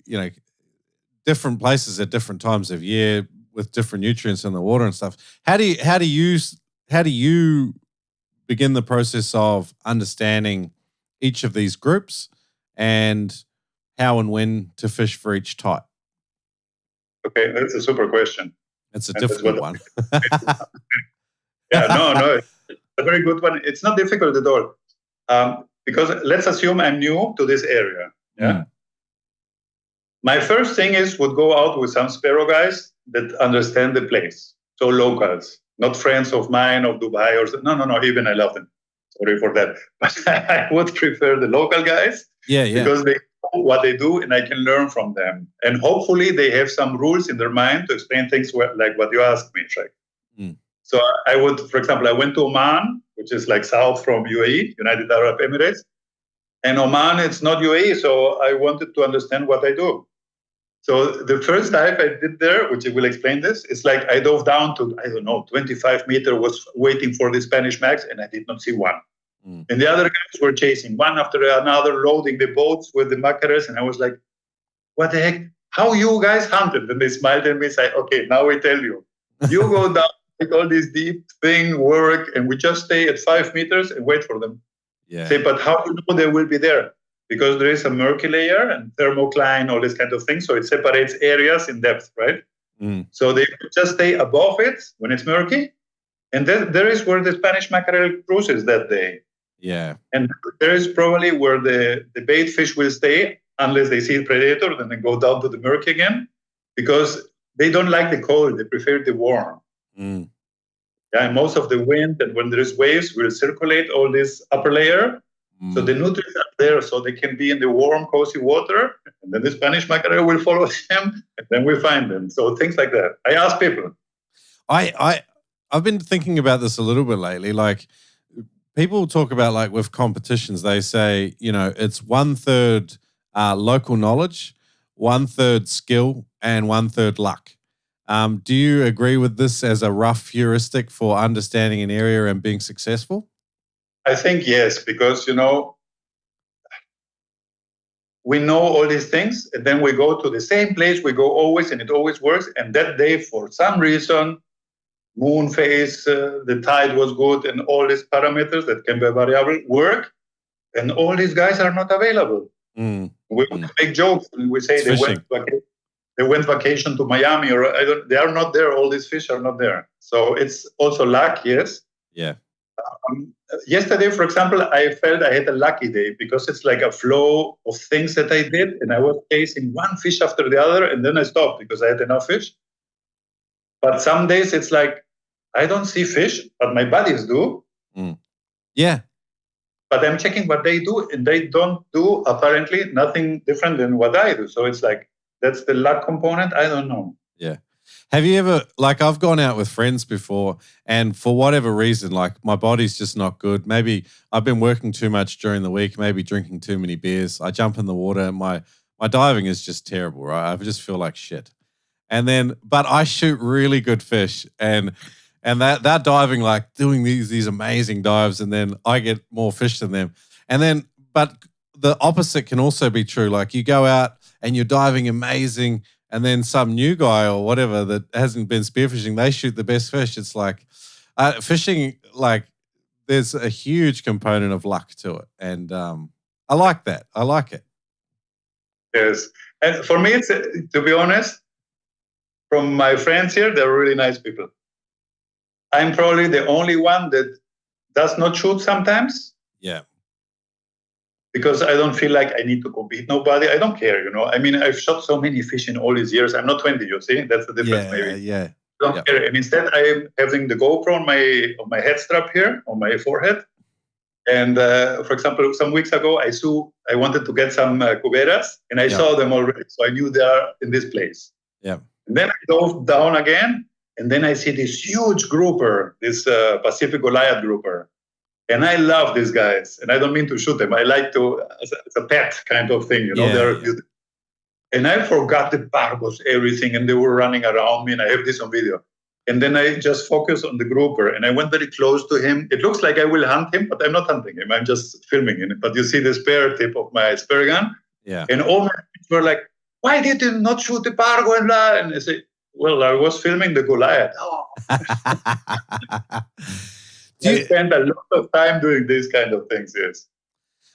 different places at different times of year with different nutrients in the water and stuff. How do you begin the process of understanding each of these groups and how and when to fish for each type? Okay, that's a super question. It's a difficult one. No, it's a very good one. It's not difficult at all. Because let's assume I'm new to this area. Yeah. My first thing would go out with some Spearo guys that understand the place. So locals, not friends of mine of Dubai or no. Even I love them. Sorry for that, but I would prefer the local guys. Yeah. Because they know what they do and I can learn from them. And hopefully they have some rules in their mind to explain things like what you asked me, Shrek. So I would, for example, I went to Oman, which is like south from UAE, United Arab Emirates. And Oman, it's not UAE, so I wanted to understand what I do. So the first dive I did there, which I will explain this, it's like I dove down to, 25 meters, was waiting for the Spanish max, and I did not see one. And the other guys were chasing one after another, loading the boats with the mackerels, and I was like, what the heck? How you guys hunted? And they smiled at me and said, okay, now we tell you. You go down, take all this deep thing, work, and we just stay at 5 meters and wait for them. Yeah. Say, but how do you know they will be there? Because there is a murky layer and thermocline, all this kind of thing. So it separates areas in depth, right? So they just stay above it when it's murky. And then there is where the Spanish mackerel cruises that day. Yeah. And there is probably where the bait fish will stay unless they see a predator, then they go down to the murky again, because they don't like the cold. They prefer the warm. Yeah, and most of the wind and when there is waves will circulate all this upper layer. So the nutrients are there, so they can be in the warm, cozy water, and then the Spanish mackerel will follow them, and then we find them. So things like that. I ask people. I've been thinking about this a little bit lately. Like people talk about, like with competitions, they say, it's 1/3 local knowledge, 1/3 skill, and 1/3 luck. Do you agree with this as a rough heuristic for understanding an area and being successful? I think yes, because, we know all these things, and then we go to the same place we go always, and it always works. And that day, for some reason, moon phase, the tide was good, and all these parameters that can be variable work, and all these guys are not available. We make jokes, and we say they went vacation to Miami, or they are not there. All these fish are not there. So it's also luck, yes. Yeah. Yesterday, for example, I felt I had a lucky day because it's like a flow of things that I did, and I was chasing one fish after the other, and then I stopped because I had enough fish. But some days it's like I don't see fish, but my buddies do. Yeah. but I'm checking what they do, and they don't do apparently nothing different than what I do. So it's like, that's the luck component. I don't know. Yeah. Have you ever, like, I've gone out with friends before, and for whatever reason, like, my body's just not good. Maybe I've been working too much during the week, maybe drinking too many beers. I jump in the water, and my diving is just terrible, right? I just feel like shit. And then, but I shoot really good fish, and they're diving, like, doing these amazing dives, and then I get more fish than them. And then, but the opposite can also be true. Like, you go out and you're diving amazing, and then some new guy or whatever that hasn't been spearfishing, they shoot the best fish. It's like fishing, like, there's a huge component of luck to it. And I like that. I like it. Yes. And for me, it's, to be honest, from my friends here, they're really nice people. I'm probably the only one that does not shoot sometimes. Yeah. Because I don't feel like I need to compete nobody. I don't care, I mean, I've shot so many fish in all these years. I'm not 20, you see? That's the difference, maybe. Yeah. I don't care. And instead, I am having the GoPro on my head strap here, on my forehead. And for example, some weeks ago, I wanted to get some cuberas, and I saw them already. So I knew they are in this place. Yeah. And then I dove down again, and then I see this huge grouper, this Pacific Goliath grouper. And I love these guys, and I don't mean to shoot them. I like to, as a pet kind of thing, they're beautiful. And I forgot the pargos, everything, and they were running around me, and I have this on video. And then I just focused on the grouper, and I went very close to him. It looks like I will hunt him, but I'm not hunting him. I'm just filming him. But you see the spare tip of my speargun. Yeah. And all my friends were like, why did you not shoot the pargo? And blah? And I say, well, I was filming the Goliath. Oh. I spend a lot of time doing these kind of things, yes.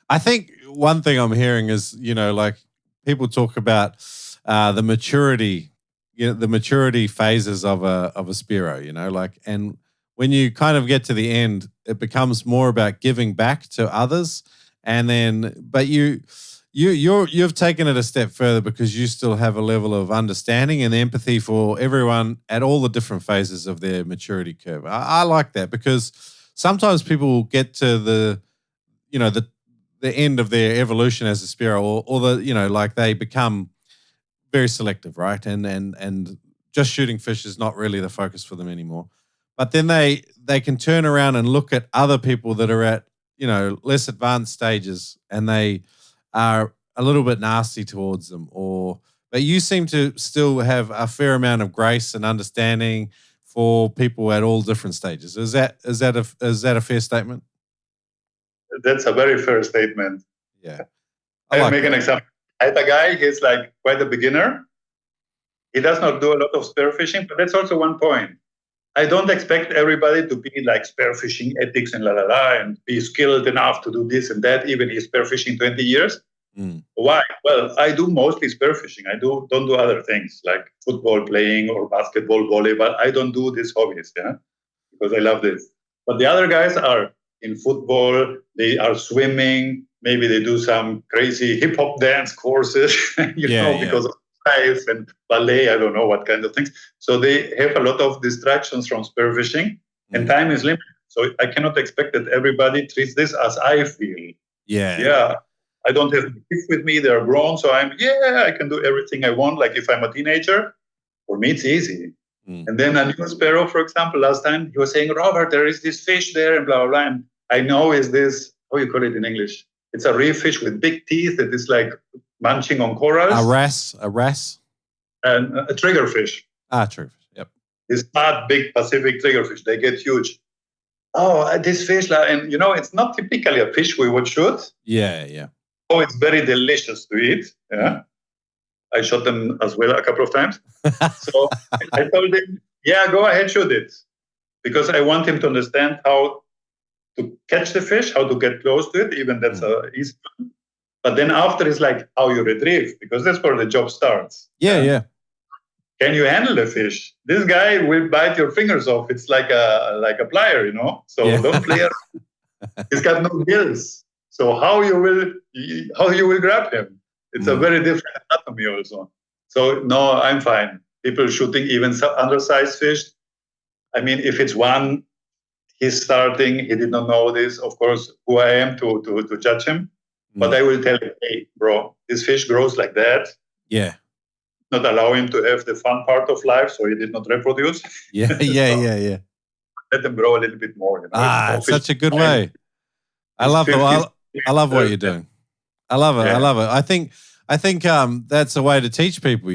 I think one thing I'm hearing is, like, people talk about the maturity, the maturity phases of a Spearo, like, and when you kind of get to the end, it becomes more about giving back to others, and then, but you've taken it a step further because you still have a level of understanding and empathy for everyone at all the different phases of their maturity curve. I like that, because sometimes people get to the end of their evolution as a Spearo, or the, like, they become very selective, right? And just shooting fish is not really the focus for them anymore. But then they can turn around and look at other people that are at, less advanced stages, and they are a little bit nasty towards them. But you seem to still have a fair amount of grace and understanding for people at all different stages. Is that a fair statement? That's a very fair statement. Yeah. I'll make an example. I had a guy, he's like quite a beginner. He does not do a lot of spearfishing, but that's also one point. I don't expect everybody to be like spearfishing ethics and and be skilled enough to do this and that, even if he's spearfishing 20 years. Why? Well, I do mostly spearfishing. I don't do other things like football playing or basketball, volleyball. I don't do these hobbies, because I love this. But the other guys are in football, they are swimming, maybe they do some crazy hip hop dance courses, because of size and ballet, I don't know what kind of things. So they have a lot of distractions from spearfishing, and time is limited. So I cannot expect that everybody treats this as I feel. Yeah. I don't have kids with me, they're grown, so I can do everything I want. Like if I'm a teenager, for me it's easy. And then a new Spearo, for example, last time he was saying, Robert, there is this fish there and blah, blah, blah. And I know is this, how you call it in English? It's a reef fish with big teeth that is like munching on corals. A wrasse. And a triggerfish. Triggerfish, yep. These fat, big Pacific triggerfish, they get huge. Oh, this fish, and it's not typically a fish we would shoot. Yeah. Oh, it's very delicious to eat. Yeah. I shot them as well a couple of times. So I told him, go ahead, shoot it. Because I want him to understand how to catch the fish, how to get close to it, even that's easy. But then after it's like how you retrieve, because that's where the job starts. Yeah. Can you handle the fish? This guy will bite your fingers off. It's like a plier, So don't play around. He's got no gills. So how you will grab him? It's a very different anatomy also. So no, I'm fine. People shooting even undersized fish. I mean, if it's one he's starting. He did not know this, of course, who I am to judge him. But I will tell him, hey, bro, this fish grows like that. Yeah. Not allow him to have the fun part of life, so he did not reproduce. Yeah. Yeah. Let them grow a little bit more. It's such a good way. I love what you're doing. I love it. Yeah. I love it. I think that's a way to teach people,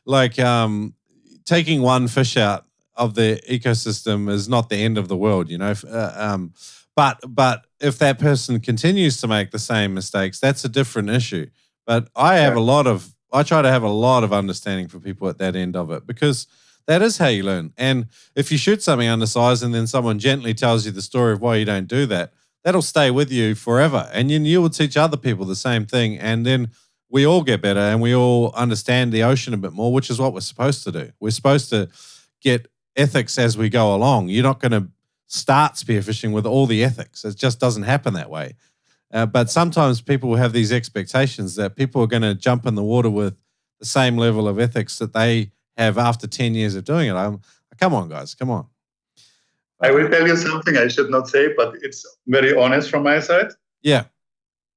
like taking one fish out of the ecosystem is not the end of the world, but if that person continues to make the same mistakes, that's a different issue. But I try to have a lot of understanding for people at that end of it, because that is how you learn. And if you shoot something undersized and then someone gently tells you the story of why you don't do that, that'll stay with you forever. And then you will teach other people the same thing. And then we all get better and we all understand the ocean a bit more, which is what we're supposed to do. We're supposed to get ethics as we go along. You're not going to start spearfishing with all the ethics. It just doesn't happen that way. But sometimes people have these expectations that people are going to jump in the water with the same level of ethics that they have after 10 years of doing it. Come on, guys, come on. I will tell you something I should not say, but it's very honest from my side. Yeah.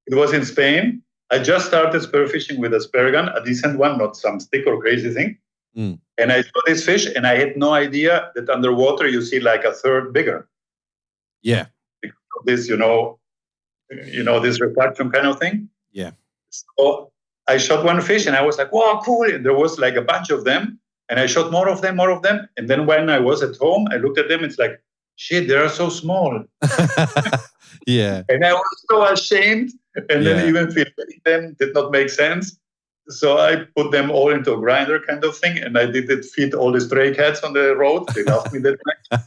It was in Spain. I just started spearfishing with a speargun, a decent one, not some stick or crazy thing. And I saw this fish, and I had no idea that underwater you see like a third bigger. Yeah. Because of this, this reflection kind of thing. Yeah. So I shot one fish, and I was like, wow, cool. And there was like a bunch of them. And I shot more of them. And then when I was at home, I looked at them. It's like, shit, they are so small. Yeah. And I was so ashamed. And then even filming them did not make sense. So I put them all into a grinder kind of thing. And I did it feed all the stray cats on the road. They loved me that night.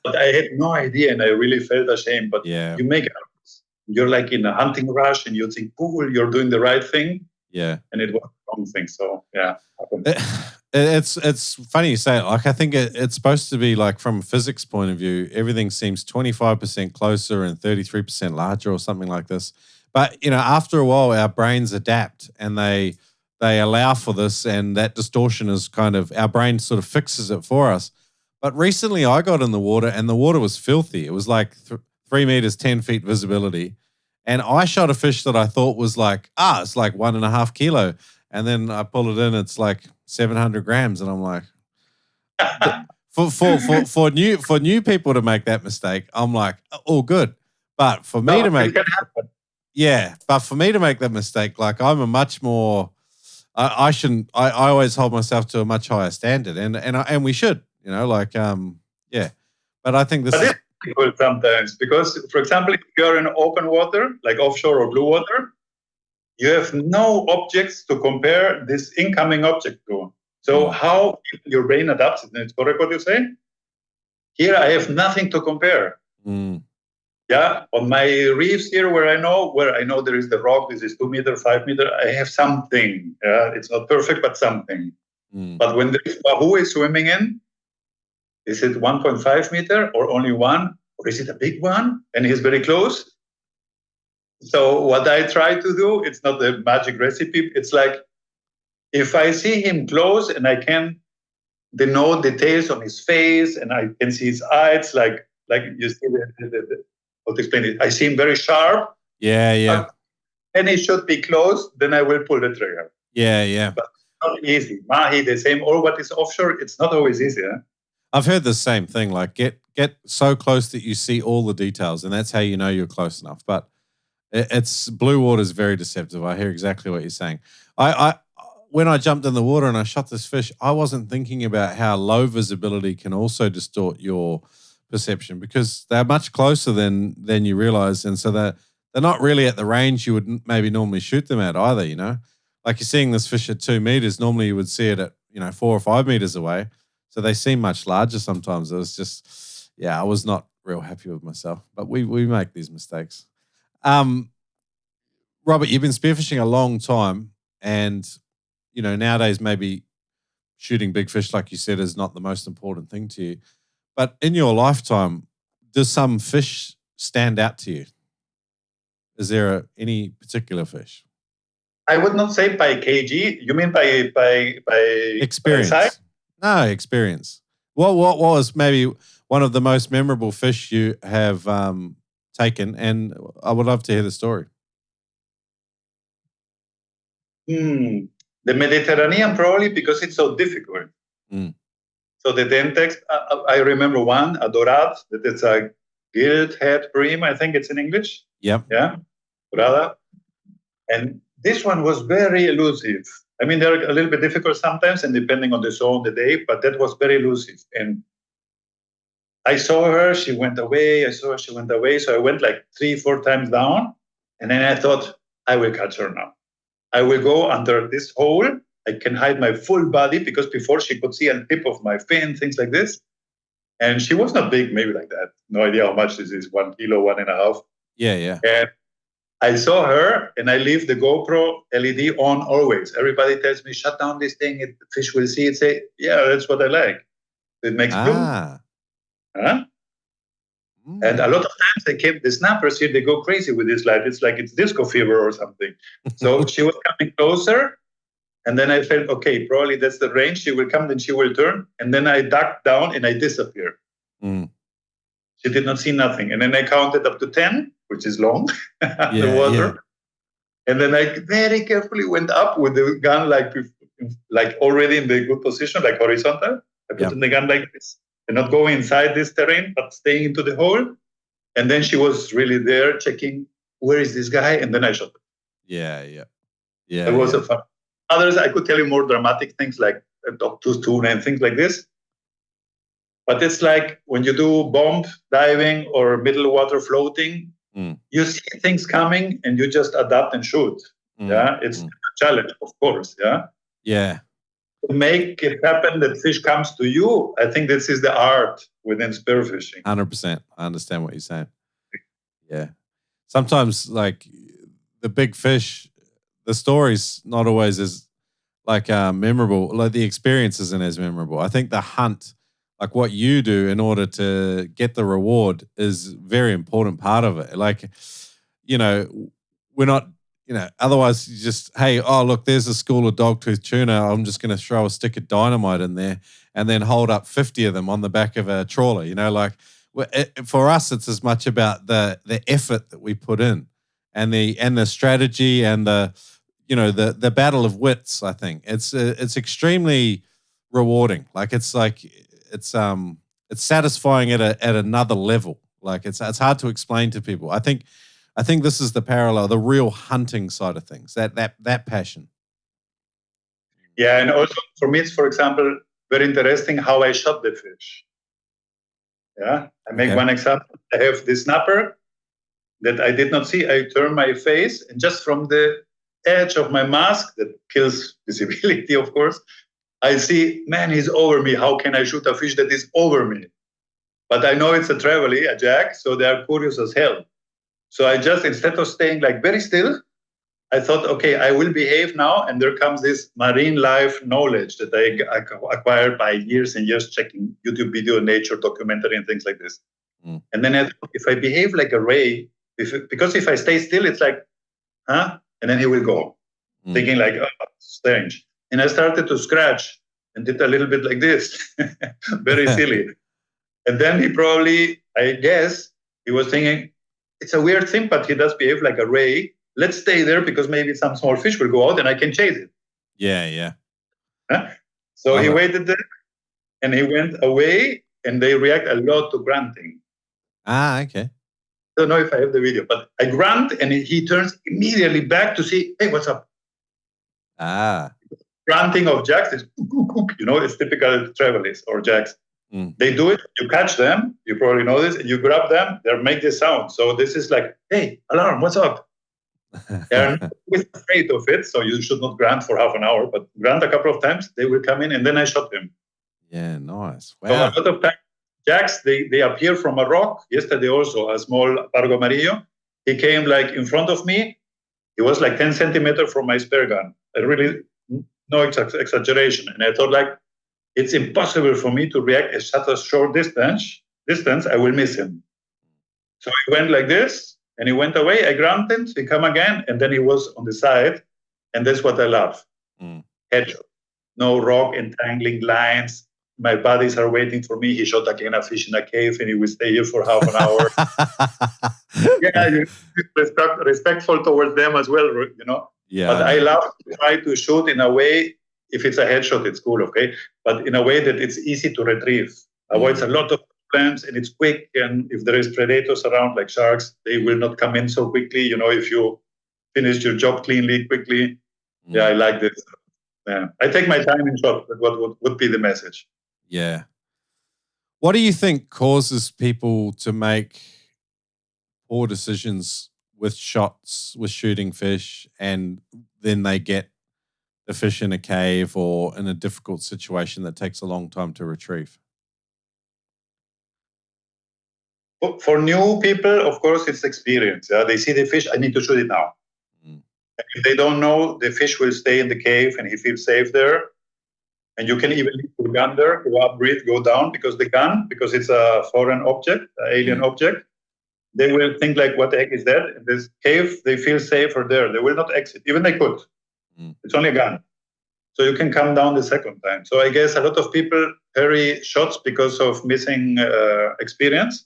But I had no idea. And I really felt ashamed. But you make it. You're like in a hunting rush and you think, cool, you're doing the right thing. Yeah. And it was the wrong thing. So, yeah. It's funny you say it. Like, I think it's supposed to be like, from a physics point of view, everything seems 25% closer and 33% larger or something like this. But, after a while, our brains adapt and they allow for this, and that distortion is kind of, our brain sort of fixes it for us. But recently I got in the water and the water was filthy. It was like 3 meters, 10 feet visibility. And I shot a fish that I thought was like, it's like 1.5 kilo. And then I pull it in, it's like 700 grams. And I'm like, for new people to make that mistake, I'm like, all good. But for me to make, but for me to make that mistake, like, I'm a much more, I always hold myself to a much higher standard, and we should, But I think this is difficult sometimes because, for example, if you're in open water, like offshore or blue water, you have no objects to compare this incoming object to. So how your brain adapts it, and it's correct what you say. Here I have nothing to compare. Yeah, on my reefs here, where I know there is the rock. This is 2 meter, 5 meter. I have something. Yeah, it's not perfect, but something. But when there is who is swimming in, is it 1.5 meter or only one, or is it a big one and he's very close? So what I try to do, it's not a magic recipe. It's like, if I see him close and I can denote details on his face and I can see his eyes, like you see how to explain it. I see him very sharp. Yeah. And he should be close, then I will pull the trigger. Yeah. But it's not easy. Mahi, the same, or what is offshore, it's not always easy. Huh? I've heard the same thing, like get so close that you see all the details, and that's how you know you're close enough. But it's blue water is very deceptive. I hear exactly what you're saying. When I jumped in the water and I shot this fish, I wasn't thinking about how low visibility can also distort your perception, because they're much closer than you realize, and so they're not really at the range you would maybe normally shoot them at either. Like, you're seeing this fish at 2 meters. Normally you would see it at 4 or 5 meters away. So they seem much larger sometimes. It was just, I was not real happy with myself. But we make these mistakes. Robert, you've been spearfishing a long time, and nowadays maybe shooting big fish, like you said, is not the most important thing to you. But in your lifetime, does some fish stand out to you? Is there any particular fish? I would not say by kg. You mean by experience? By size? No, experience. What was maybe one of the most memorable fish you have taken? And I would love to hear the story. The Mediterranean, probably because it's so difficult. So the dentex, I remember one, a dorad, that it's a gilt head bream, I think it's in English. Yep. Yeah, dorada. And this one was very elusive. I mean, they're a little bit difficult sometimes, and depending on the zone, the day, but that was very elusive. And I saw her, she went away. I saw her, she went away. So I went like 3-4 times down. And then I thought, I will catch her now. I will go under this hole. I can hide my full body because before she could see a tip of my fin, things like this. And she was not big, maybe like that. No idea how much this is, 1 kilo, 1.5. Yeah. And I saw her and I leave the GoPro LED on always. Everybody tells me, shut down this thing. The fish will see it. Say, yeah, that's what I like. It makes boom. Huh? And a lot of times the snappers here, they go crazy with this light. It's like it's disco fever or something. So she was coming closer. And then I felt, okay, probably that's the range. She will come, then she will turn. And then I ducked down and I disappeared. She did not see nothing. And then I counted up to 10, which is long, the water. Yeah. And then I very carefully went up with the gun like already in the good position, like horizontal. I put in the gun like this. And not going inside this terrain, but staying into the hole. And then she was really there checking, where is this guy? And then I shot him. Yeah. It was a fun. Others, I could tell you more dramatic things like dog-tooth tuna and things like this. But it's like when you do bomb diving or middle water floating, you see things coming and you just adapt and shoot. Yeah, it's a challenge, of course. Yeah. To make it happen that fish comes to you, I think this is the art within spearfishing. 100%. I understand what you're saying. Yeah. Sometimes, like, the big fish, the story's not always as, like, memorable. Like, the experience isn't as memorable. I think the hunt, like what you do in order to get the reward, is a very important part of it. Like, you know, we're not... You know, otherwise you just, hey, oh, look, there's a school of dogtooth tuna. I'm just going to throw a stick of dynamite in there and then hold up 50 of them on the back of a trawler. You know, like for us, it's as much about the effort that we put in and the strategy and the battle of wits. I think it's extremely rewarding. Like it's satisfying at another level. Like it's hard to explain to people. I think this is the parallel, the real hunting side of things, that passion. Yeah, and also for me, it's, for example, very interesting how I shot the fish. Yeah, I make one example. I have this snapper that I did not see. I turn my face, and just from the edge of my mask, that kills visibility, of course, I see, man, he's over me. How can I shoot a fish that is over me? But I know it's a trevally, a jack, so they are curious as hell. So I just, instead of staying like very still, I thought, okay, I will behave now. And there comes this marine life knowledge that I acquired by years and years checking YouTube video, nature documentary, and things like this. And then I thought, if I behave like a ray, because if I stay still, it's like, huh? And then he will go, thinking like, oh, strange. And I started to scratch and did a little bit like this, very silly. And then he probably, I guess, he was thinking, it's a weird thing, but he does behave like a ray. Let's stay there because maybe some small fish will go out and I can chase it. Yeah. Huh? So he waited there and he went away and they react a lot to grunting. Okay. I don't know if I have the video, but I grunt and he turns immediately back to see, hey, what's up? Grunting of jacks is, it's typical trevallies or jacks. They do it, you catch them, you probably know this, and you grab them, they make this sound. So this is like, hey, alarm, what's up? They're not afraid of it, so you should not grunt for half an hour, but grunt a couple of times, they will come in, and then I shot them. Yeah, nice. Wow. So a lot of times, jacks, they appear from a rock. Yesterday also, a small pargo amarillo, he came like in front of me. He was like 10 centimeters from my speargun. No exaggeration. And I thought like, it's impossible for me to react at such a short distance, I will miss him. So he went like this, and he went away. I grunted, he come again, and then he was on the side, and that's what I love. Headshot. No rock entangling lines, my buddies are waiting for me. He shot again a fish in a cave, and he will stay here for half an hour. Yeah, you're respectful towards them as well, you know. Yeah. But I love to try to shoot in a way. If it's a headshot, it's cool, okay. But in a way that it's easy to retrieve, avoids a lot of problems, and it's quick. And if there is predators around, like sharks, they will not come in so quickly. You know, if you finish your job cleanly, quickly. Yeah, I like this. Yeah. I take my time in shot. But what would be the message? Yeah. What do you think causes people to make poor decisions with shots, with shooting fish, and then they get the fish in a cave or in a difficult situation that takes a long time to retrieve? For new people, of course, it's experience. Yeah? They see the fish, I need to shoot it now. If they don't know, the fish will stay in the cave and he feels safe there. And you can even leave your gun there, go up, breathe, go down, because it's a foreign object, an alien object, they will think like, what the heck is that? In this cave, they feel safer there. They will not exit. Even they could. It's only a gun. So you can come down the second time. So I guess a lot of people hurry shots because of missing experience.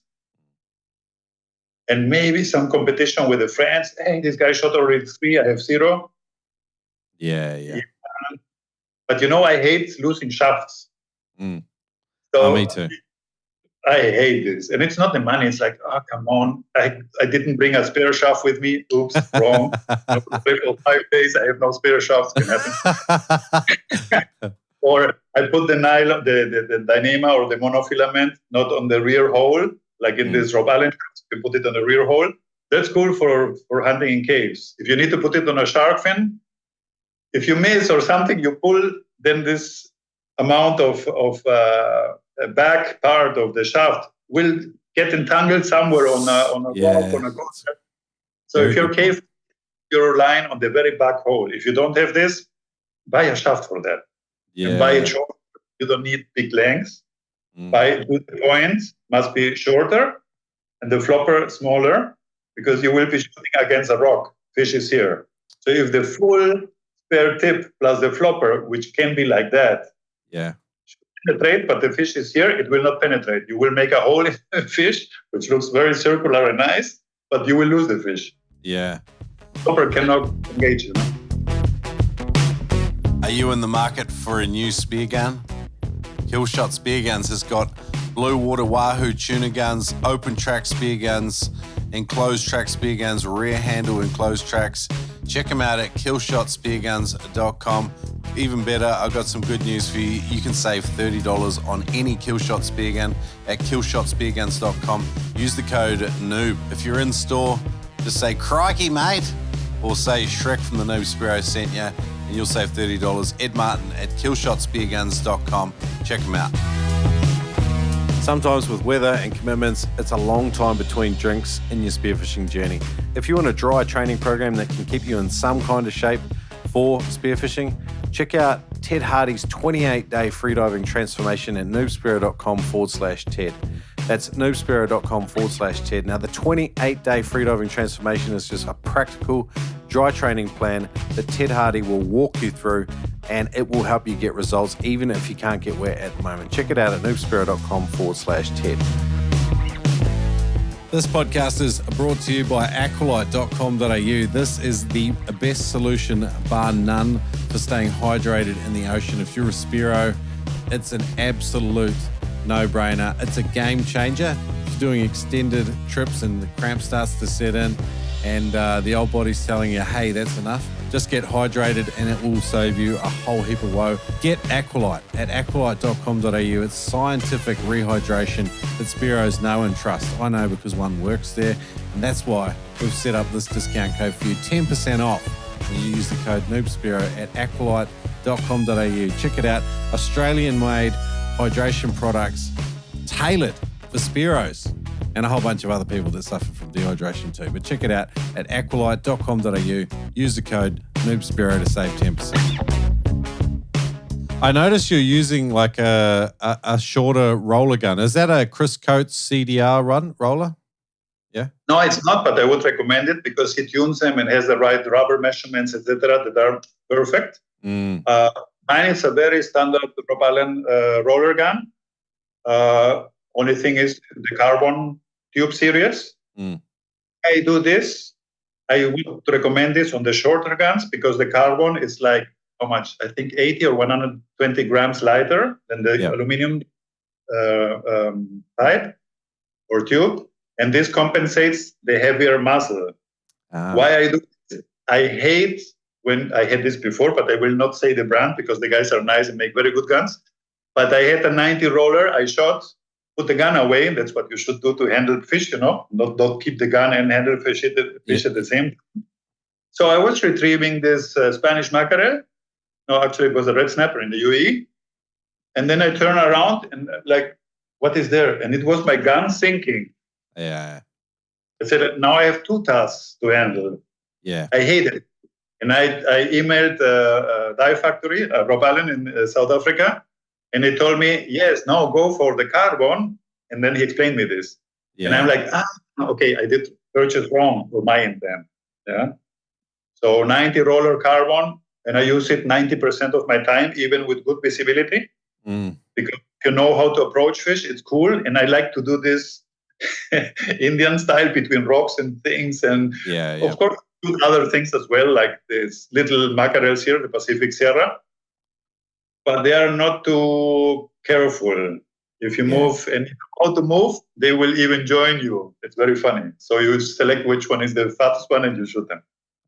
And maybe some competition with the friends. Hey, this guy shot already 3, I have 0. Yeah. But you know, I hate losing shafts. So me too. I hate this. And it's not the money. It's like, oh, come on. I didn't bring a spare shaft with me. Oops, wrong. 5 days, I have no spare shafts. Can happen. Or I put the nylon, the dynama or the monofilament not on the rear hole, like in this Rob Allen. You put it on the rear hole. That's cool for hunting in caves. If you need to put it on a shark fin, if you miss or something, you pull, then this amount of back part of the shaft will get entangled somewhere on a rock, on a coast. So if your cave, your line on the very back hole, if you don't have this, buy a shaft for that. And buy it short. You don't need big lengths. Buy the points must be shorter and the flopper smaller, because you will be shooting against a rock. Fish is here. So if the full spare tip plus the flopper, which can be like that, penetrate, but the fish is here, it will not penetrate. You will make a hole in the fish, which looks very circular and nice, but you will lose the fish. Yeah. Flopper cannot engage you. Are you in the market for a new spear gun? Killshot Spear Guns has got blue water wahoo tuna guns, open track spear guns, enclosed track spear guns, rear handle enclosed tracks. Check them out at killshotspearguns.com. Even better, I've got some good news for you. You can save $30 on any Killshot Spear Gun at killshotspearguns.com. Use the code NOOB. If you're in store, just say, crikey, mate, or say Shrek from the Noob Spearo sent you, and you'll save $30. Ed Martin at killshotspearguns.com. Check them out. Sometimes with weather and commitments, it's a long time between drinks in your spearfishing journey. If you want a dry training program that can keep you in some kind of shape for spearfishing, check out Ted Hardy's 28-day freediving transformation at noobspearo.com/Ted. That's noobspearo.com/Ted. Now, the 28-day freediving transformation is just a practical dry training plan that Ted Hardy will walk you through, and it will help you get results even if you can't get wet at the moment. Check it out at noobspearo.com/Ted. This podcast is brought to you by aqualite.com.au. This is the best solution, bar none, for staying hydrated in the ocean. If you're a Spearo, it's an absolute no-brainer. It's a game changer. If you're doing extended trips and the cramp starts to set in and the old body's telling you, hey, that's enough, just get hydrated and it will save you a whole heap of woe. Get Aqualite at aqualite.com.au. It's scientific rehydration that Spearos know and trust. I know because one works there, and that's why we've set up this discount code for you, 10% off when you use the code NoobSpearo at aqualite.com.au. Check it out. Australian-made hydration products tailored for Spearos and a whole bunch of other people that suffer from dehydration too. But check it out at aqualite.com.au. Use the code NoobSpearo to save 10%. I noticed you're using like a shorter roller gun. Is that a Chris Coates CDR roller? Yeah? No, it's not, but I would recommend it because he tunes them and has the right rubber measurements, etc., that are perfect. Mine is a very standard propellant roller gun. Only thing is the carbon tube series. I do this. I would recommend this on the shorter guns because the carbon is like how much? I think 80 or 120 grams lighter than the aluminum pipe or tube, and this compensates the heavier muzzle. Why I do this? I hate when I had this before, but I will not say the brand because the guys are nice and make very good guns. But I had a 90 roller. I shot, put the gun away. That's what you should do to handle fish, don't keep the gun and handle fish at the same time. So I was retrieving this Spanish mackerel. No, actually it was a red snapper in the UAE. And then I turn around and like, what is there? And it was my gun sinking. Yeah. I said, now I have 2 tasks to handle. Yeah. I hate it. And I emailed a dye factory, Rob Allen in South Africa. And they told me, yes, now go for the carbon. And then he explained me this. Yeah. And I'm like, okay, I did purchase wrong for my intent. Yeah. So 90 roller carbon, and I use it 90% of my time, even with good visibility. Because you know how to approach fish, it's cool. And I like to do this Indian style between rocks and things. And of course, do other things as well, like these little mackerels here, the Pacific Sierra. But they are not too careful. If you move and you know how to move, they will even join you. It's very funny. So you select which one is the fattest one and you shoot them.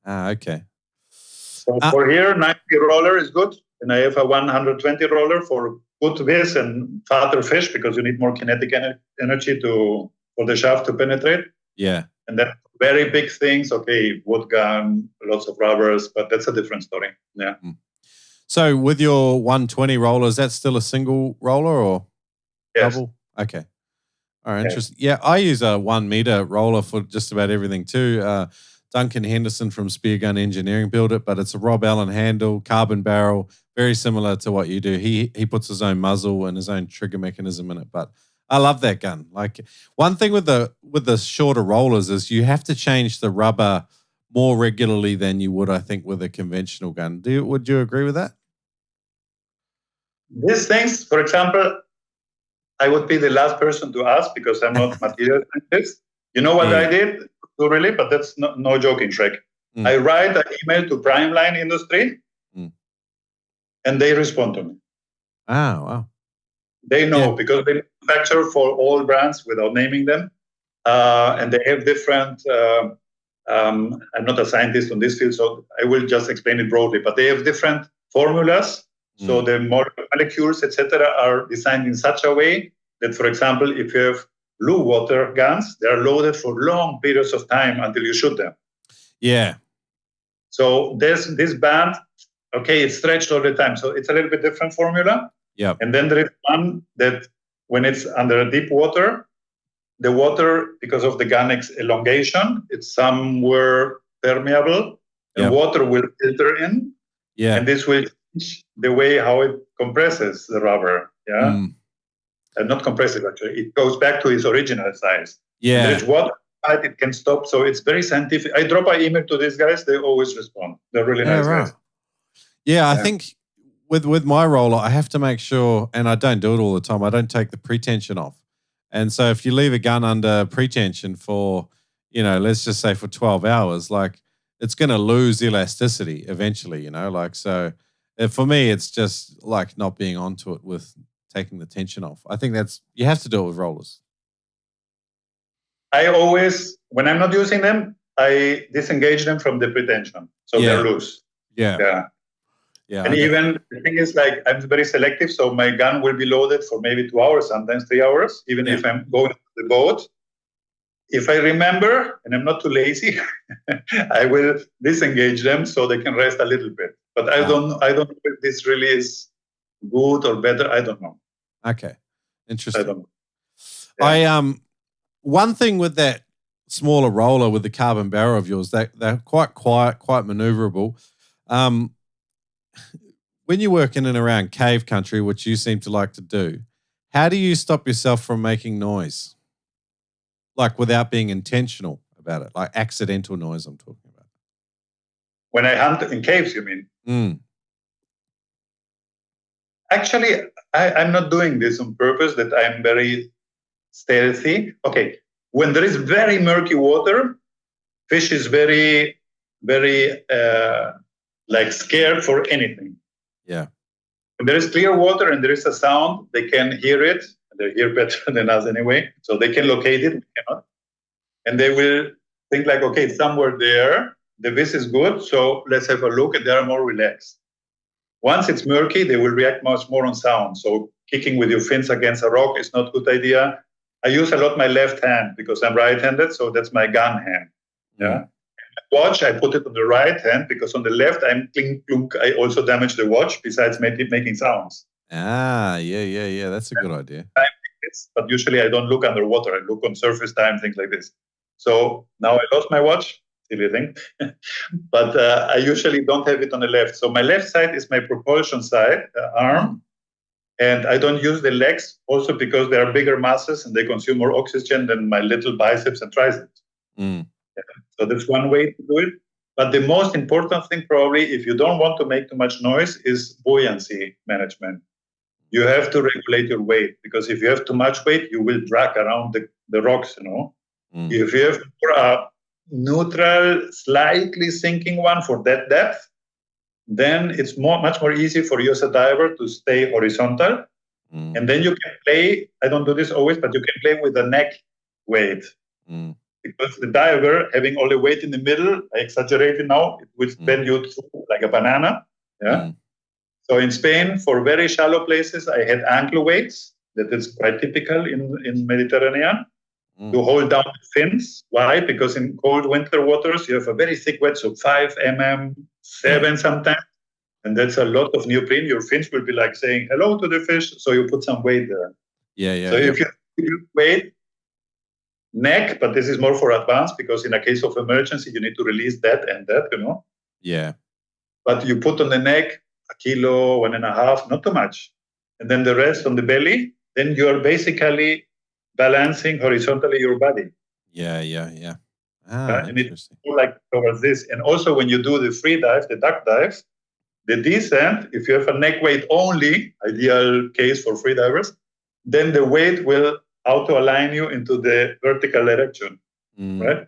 Okay. So for here, 90 roller is good. And I have a 120 roller for good viz and fatter fish because you need more kinetic energy for the shaft to penetrate. Yeah. And then very big things, okay, wood gun, lots of rubbers, but that's a different story. Yeah. So with your 120 roller, is that still a single roller or double? Okay. All right, interesting. Yeah, I use a 1 meter roller for just about everything too. Duncan Henderson from Speargun Engineering built it, but it's a Rob Allen handle, carbon barrel, very similar to what you do. He puts his own muzzle and his own trigger mechanism in it, but I love that gun. Like one thing with the shorter rollers is you have to change the rubber more regularly than you would, I think, with a conventional gun. Would you agree with that? These things, for example, I would be the last person to ask because I'm not material scientist. You know what I did? Really, but that's no joking, Shrek. I write an email to Primeline Industry, and they respond to me. Oh, wow. They know because they manufacture for all brands without naming them, and they have different. I'm not a scientist on this field, so I will just explain it broadly. But they have different formulas, so the molecules, etc., are designed in such a way that, for example, if you have blue water guns, they are loaded for long periods of time until you shoot them. Yeah. So this band, okay, it's stretched all the time. So it's a little bit different formula. Yeah. And then there is one that when it's under deep water, the water, because of the gun elongation, it's somewhere permeable. And water will filter in. Yeah. And this will change the way how it compresses the rubber. Yeah. Not compressive, actually. It goes back to its original size. Yeah. There's water, it can stop. So it's very scientific. I drop an email to these guys. They always respond. They're really nice guys. Yeah, I think with my roller, I have to make sure, and I don't do it all the time, I don't take the pretension off. And so if you leave a gun under pretension for, let's just say for 12 hours, like it's going to lose elasticity eventually, so for me, it's just like not being onto it with taking the tension off. I think you have to do it with rollers. I always, when I'm not using them, I disengage them from the pretension. So they're loose. Yeah. And even the thing is, like, I'm very selective. So my gun will be loaded for maybe 2 hours, sometimes 3 hours, even if I'm going to the boat. If I remember, and I'm not too lazy, I will disengage them so they can rest a little bit. But I don't know if this really is good or better. I don't know. Okay. Interesting. I don't know. One thing with that smaller roller with the carbon barrel of yours, they're quite quiet, quite maneuverable. When you work in and around cave country, which you seem to like to do, how do you stop yourself from making noise? Like without being intentional about it, like accidental noise I'm talking about. When I hunt in caves, you mean? Actually, I'm not doing this on purpose, that I'm very stealthy. Okay, when there is very murky water, fish is very, very like scared for anything. Yeah. When there is clear water and there is a sound, they can hear it. They hear better than us anyway, so they can locate it. We cannot. And they will think like, okay, it's somewhere there. The fish is good, so let's have a look. And they are more relaxed. Once it's murky, they will react much more on sound. So kicking with your fins against a rock is not a good idea. I use a lot my left hand because I'm right-handed, so that's my gun hand. Yeah. Watch, I put it on the right hand because on the left I'm clink clunk. I also damage the watch besides making sounds. Yeah. That's a good idea. But usually I don't look underwater. I look on surface time, things like this. So now I lost my watch, silly thing. But I usually don't have it on the left. So my left side is my propulsion side, arm. And I don't use the legs also because they are bigger masses and they consume more oxygen than my little biceps and triceps. Yeah. So that's one way to do it. But the most important thing, probably, if you don't want to make too much noise, is buoyancy management. You have to regulate your weight because if you have too much weight, you will drag around the rocks, If you have a neutral, slightly sinking one for that depth, then it's much more easy for you as a diver to stay horizontal. And then you can play, I don't do this always, but you can play with the neck weight. Because the diver, having all the weight in the middle, I exaggerate it now, it will bend you through like a banana. Yeah. So in Spain, for very shallow places, I had ankle weights. That is quite typical in Mediterranean. To hold down the fins. Why? Because in cold winter waters, you have a very thick wet, so 5 mm, 7 sometimes. And that's a lot of neoprene. Your fins will be like saying hello to the fish. So you put some weight there. So if you weight, neck, but this is more for advanced because in a case of emergency, you need to release that and that, Yeah. But you put on the neck 1 kilo, 1.5, not too much. And then the rest on the belly, then you are basically balancing horizontally your body. Yeah. And it's like towards this. And also when you do the free dive, the duck dive, the descent, if you have a neck weight only, ideal case for free divers, then the weight will auto-align you into the vertical direction, right?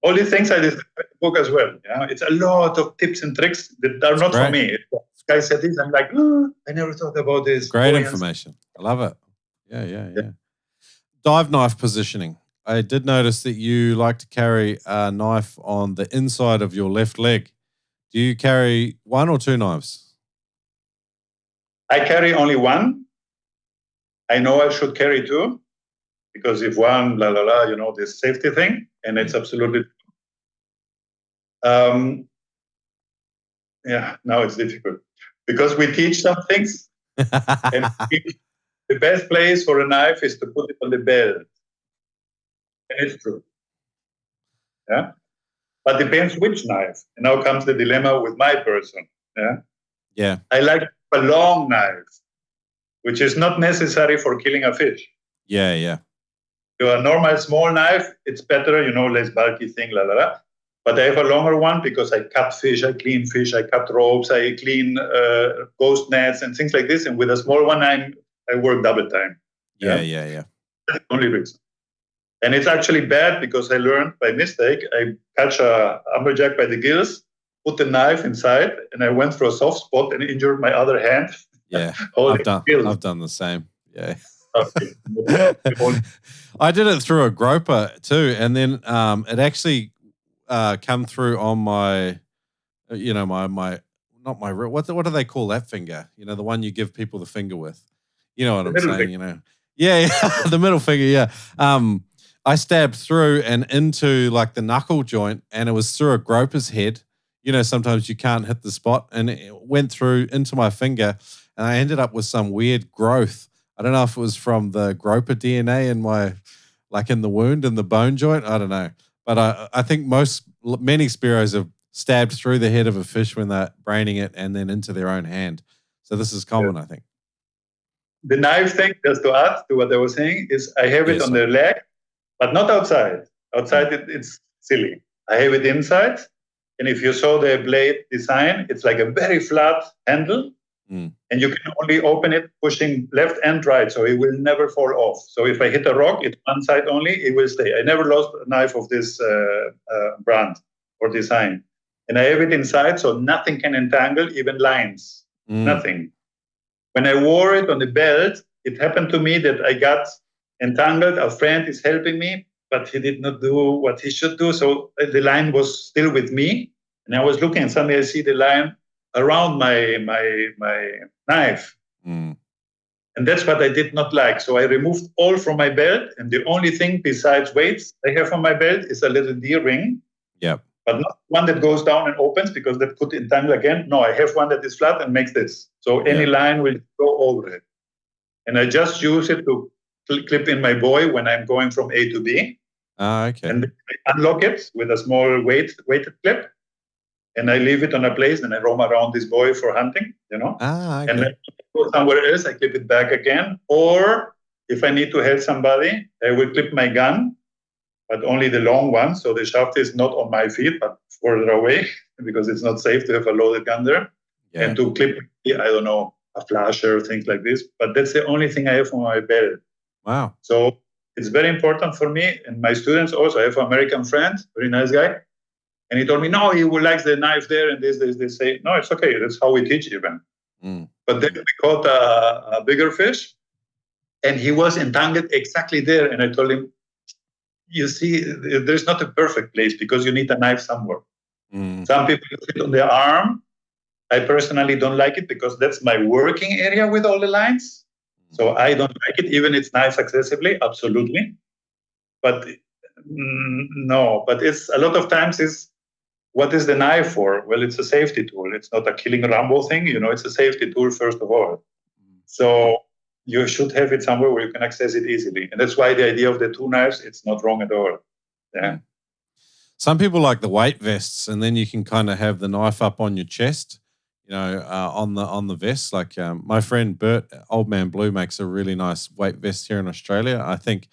All these things I describe in the book as well. Yeah? It's a lot of tips and tricks that are not for me. This guy said this, I'm like, I never thought about this. Great information. I love it. Yeah. Dive knife positioning. I did notice that you like to carry a knife on the inside of your left leg. Do you carry 1 or 2 knives? I carry only 1. I know I should carry 2 because if one, this safety thing, and it's absolutely. Now it's difficult because we teach some things, and the best place for a knife is to put it on the belt, and it's true. Yeah, but depends which knife. And now comes the dilemma with my person. Yeah. I like a long knife, which is not necessary for killing a fish. Yeah. To a normal small knife, it's better, less bulky thing, But I have a longer one because I cut fish, I clean fish, I cut ropes, I clean ghost nets and things like this. And with a small one, I work double time. Yeah. That's the only reason. And it's actually bad because I learned by mistake. I catch a amberjack by the gills, put the knife inside, and I went for a soft spot and injured my other hand. Yeah, I've done the same. Yeah. I did it through a groper too, and then it actually come through on my, my not my what do they call that finger? The one you give people the finger with. You know what I'm saying? Yeah, the middle finger. Yeah. I stabbed through and into like the knuckle joint, and it was through a groper's head. Sometimes you can't hit the spot, and it went through into my finger, and I ended up with some weird growth. I don't know if it was from the groper DNA in my, like in the wound in the bone joint. I don't know, but I think many spearos have stabbed through the head of a fish when they're braining it and then into their own hand. So this is common, I think. The knife thing, just to add to what I was saying, is I have it on the leg, but not outside. Outside, it's silly. I have it inside. And if you saw the blade design, it's like a very flat handle. Mm. And you can only open it pushing left and right, so it will never fall off. So if I hit a rock, it's one side only, it will stay. I never lost a knife of this brand or design. And I have it inside, so nothing can entangle, even lines, nothing. When I wore it on the belt, it happened to me that I got entangled. A friend is helping me, but he did not do what he should do. So the line was still with me. And I was looking, and suddenly I see the line around my knife. And that's what I did not like. So I removed all from my belt. And the only thing besides weights I have on my belt is a little D-ring. Yep. But not one that goes down and opens, because that could entangle again. No, I have one that is flat and makes this. So any line will go over it. And I just use it to clip in my buoy when I'm going from A to B. Okay. And I unlock it with a small weighted clip. And I leave it on a place, and I roam around this buoy for hunting, Okay. And then I go somewhere else, I clip it back again. Or if I need to help somebody, I will clip my gun, but only the long one. So the shaft is not on my feet, but further away, because it's not safe to have a loaded gun there. Yeah. And to clip, I don't know, a flasher, things like this. But that's the only thing I have on my belt. Wow. So it's very important for me and my students also. I have an American friend, very nice guy. And he told me, no, he would like the knife there and this. They say, no, it's okay. That's how we teach even. But then we caught a bigger fish, and he was entangled exactly there. And I told him, you see, there's not a perfect place, because you need a knife somewhere. Some people use it on their arm. I personally don't like it, because that's my working area with all the lines. So I don't like it, even it's nice accessibly, absolutely. But no, but it's a lot of times is, what is the knife for? Well, it's a safety tool. It's not a killing Rambo thing. It's a safety tool, first of all. So you should have it somewhere where you can access it easily. And that's why the idea of the two knives, it's not wrong at all. Yeah. Some people like the weight vests, and then you can kind of have the knife up on your chest, on the vest. Like my friend Bert, Old Man Blue, makes a really nice weight vest here in Australia. I think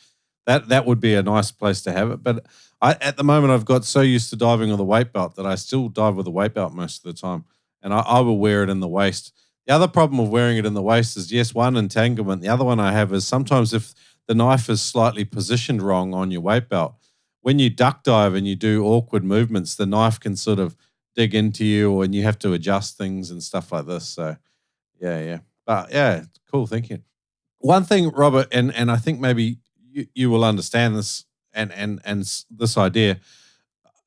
that would be a nice place to have it. But at the moment, I've got so used to diving with a weight belt that I still dive with a weight belt most of the time, and I will wear it in the waist. The other problem of wearing it in the waist is, yes, one, entanglement. The other one I have is sometimes if the knife is slightly positioned wrong on your weight belt, when you duck dive and you do awkward movements, the knife can sort of dig into you, and you have to adjust things and stuff like this. So, yeah. But, yeah, cool thinking. One thing, Robert, and I think maybe you will understand this and this idea.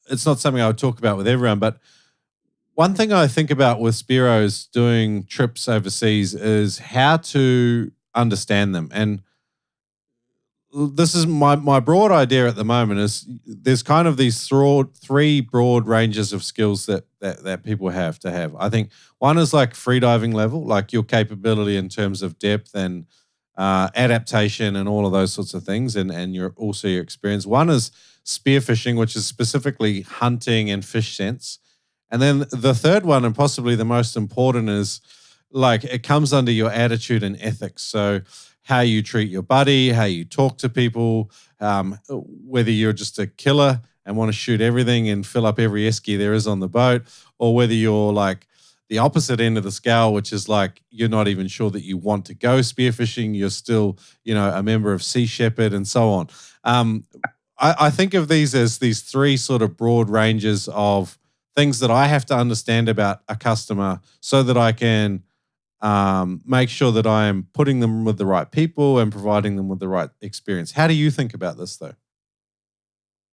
It's not something I would talk about with everyone, but one thing I think about with Spearos doing trips overseas is how to understand them. And this is my broad idea at the moment is there's kind of these three broad ranges of skills that people have to have. I think one is like freediving level, like your capability in terms of depth and adaptation and all of those sorts of things, and your experience. One is spearfishing, which is specifically hunting and fish sense. And then the third one, and possibly the most important, is like it comes under your attitude and ethics. So how you treat your buddy, how you talk to people, whether you're just a killer and want to shoot everything and fill up every esky there is on the boat, or whether you're like the opposite end of the scale, which is like you're not even sure that you want to go spearfishing. You're still, a member of Sea Shepherd and so on. I think of these as these three sort of broad ranges of things that I have to understand about a customer so that I can make sure that I am putting them with the right people and providing them with the right experience. How do you think about this, though?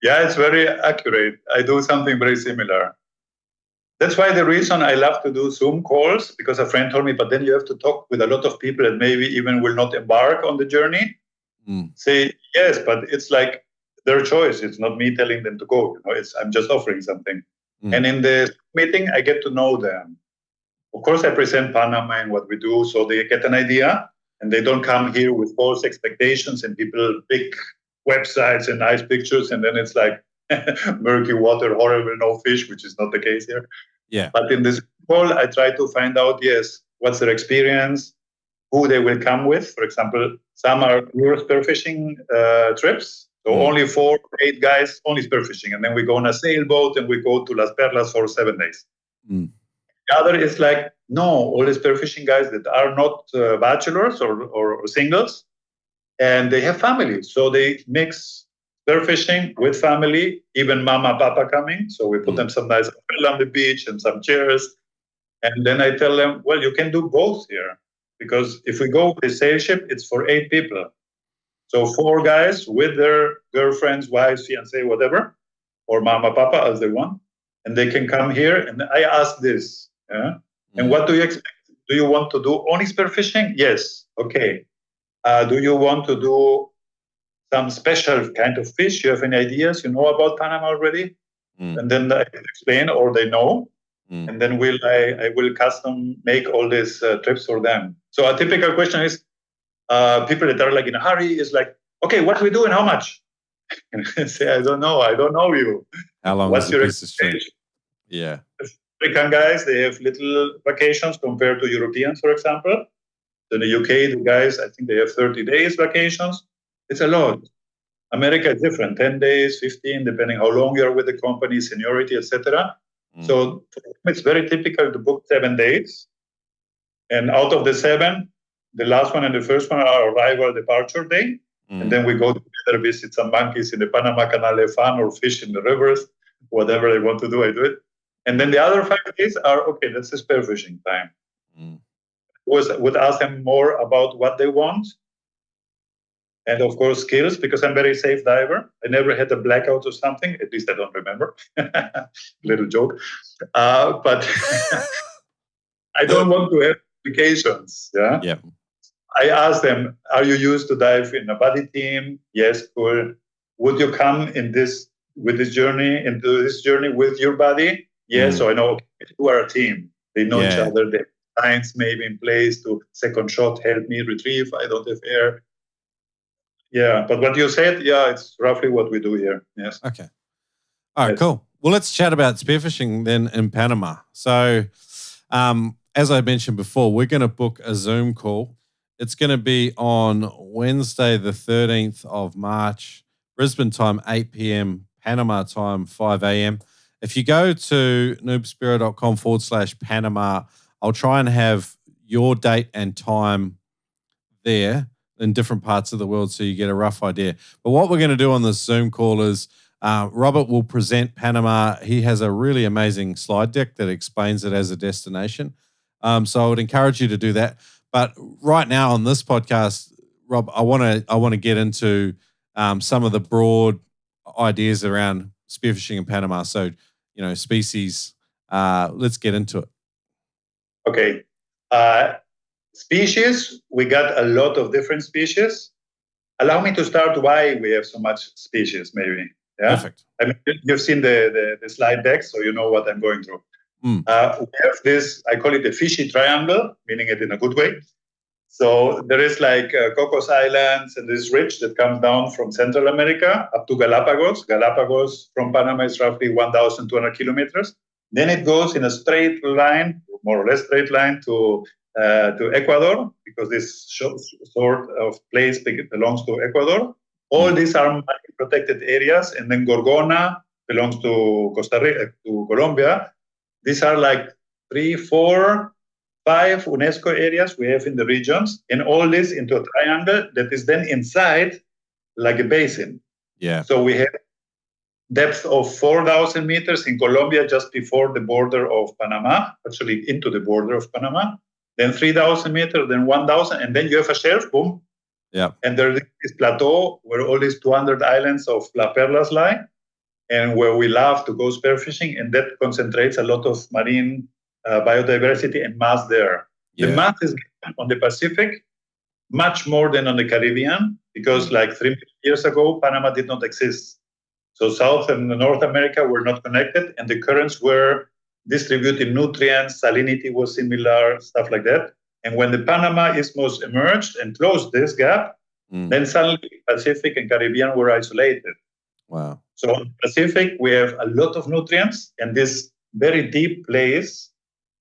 Yeah, it's very accurate. I do something very similar. That's why the reason I love to do Zoom calls, because a friend told me, but then you have to talk with a lot of people that maybe even will not embark on the journey. Say, yes, but it's like their choice. It's not me telling them to go. I'm just offering something. And in the meeting, I get to know them. Of course, I present Panama and what we do, so they get an idea, and they don't come here with false expectations and people big websites and nice pictures, and then it's like murky water, horrible, no fish, which is not the case here. Yeah. But in this call, I try to find out, yes, what's their experience, who they will come with. For example, some are pure spearfishing trips. So only 4 or 8 guys, only spearfishing. And then we go on a sailboat and we go to Las Perlas for 7 days. The other is like, no, all the spearfishing guys that are not bachelors or singles, and they have families. So they mix spearfishing with family, even mama, papa coming. So we put them some nice umbrella on the beach and some chairs. And then I tell them, well, you can do both here. Because if we go with the sail ship, it's for 8 people. So 4 guys with their girlfriends, wives, fiancé, whatever, or mama, papa, as they want. And they can come here. And I ask this, yeah? And what do you expect? Do you want to do only spearfishing? Yes. Okay. Do you want to do some special kind of fish? You have any ideas? You know about Panama already? And then I can explain, or they know. And then I will custom make all these trips for them. So a typical question is, people that are like in a hurry is like, okay, what do we do and how much? And I say, I don't know you. How long What's is your a piece of string? Yeah. American guys, they have little vacations compared to Europeans, for example. In the UK, the guys, I think they have 30 days vacations. It's a lot. America is different, 10 days, 15, depending how long you are with the company, seniority, etc. So for them, it's very typical to book 7 days. And out of the 7, the last one and the first one are arrival, departure day. And then we go together, visit some monkeys in the Panama Canal, have fun, or fish in the rivers, whatever they want to do, I do it. And then the other 5 days are, okay, that's the spearfishing time. Would ask them more about what they want. And of course, skills, because I'm a very safe diver. I never had a blackout or something. At least I don't remember. Little joke. But I don't want to have complications. Yeah. I asked them, are you used to dive in a buddy team? Yes, cool. Would you come into this journey with your buddy? Yes. So I know, okay, you are a team. They know each other. They have science maybe in place to second shot, help me retrieve. I don't have air. Yeah, but what you said, it's roughly what we do here. Yes. Okay. All right, cool. Well, let's chat about spearfishing then in Panama. So, as I mentioned before, we're going to book a Zoom call. It's going to be on Wednesday, the 13th of March, Brisbane time, 8 p.m., Panama time, 5 a.m. If you go to noobspearo.com/Panama, I'll try and have your date and time there in different parts of the world so you get a rough idea. But what we're going to do on this Zoom call is Robert will present Panama. He has a really amazing slide deck that explains it as a destination. So I would encourage you to do that. But right now on this podcast, Rob, I want to get into some of the broad ideas around spearfishing in Panama. So, species. Let's get into it. Okay. Species, we got a lot of different species. Allow me to start why we have so much species, maybe. Yeah? Perfect. I mean, you've seen the slide deck, so you know what I'm going through. We have this, I call it the fishy triangle, meaning it in a good way. So there is like Cocos Islands and this ridge that comes down from Central America up to Galapagos. Galapagos from Panama is roughly 1,200 kilometers. Then it goes in a straight line, more or less straight line, to Ecuador, because this sort of place belongs to Ecuador. All these are protected areas, and then Gorgona belongs to Costa Rica, to Colombia. These are like 3, 4, 5 UNESCO areas we have in the regions, and all this into a triangle that is then inside like a basin. Yeah. So we have depth of 4,000 meters in Colombia, just before the border of Panama, actually into the border of Panama. Then 3,000 meters, then 1,000, and then you have a shelf, boom. Yeah. And there is this plateau where all these 200 islands of La Perlas lie, and where we love to go spearfishing, and that concentrates a lot of marine biodiversity and mass there. Yeah. The mass is on the Pacific much more than on the Caribbean, because like 3 years ago, Panama did not exist. So South and North America were not connected, and the currents were distributing nutrients, salinity was similar, stuff like that. And when the Panama Isthmus emerged and closed this gap, then suddenly Pacific and Caribbean were isolated. Wow. So on the Pacific, we have a lot of nutrients, and this very deep place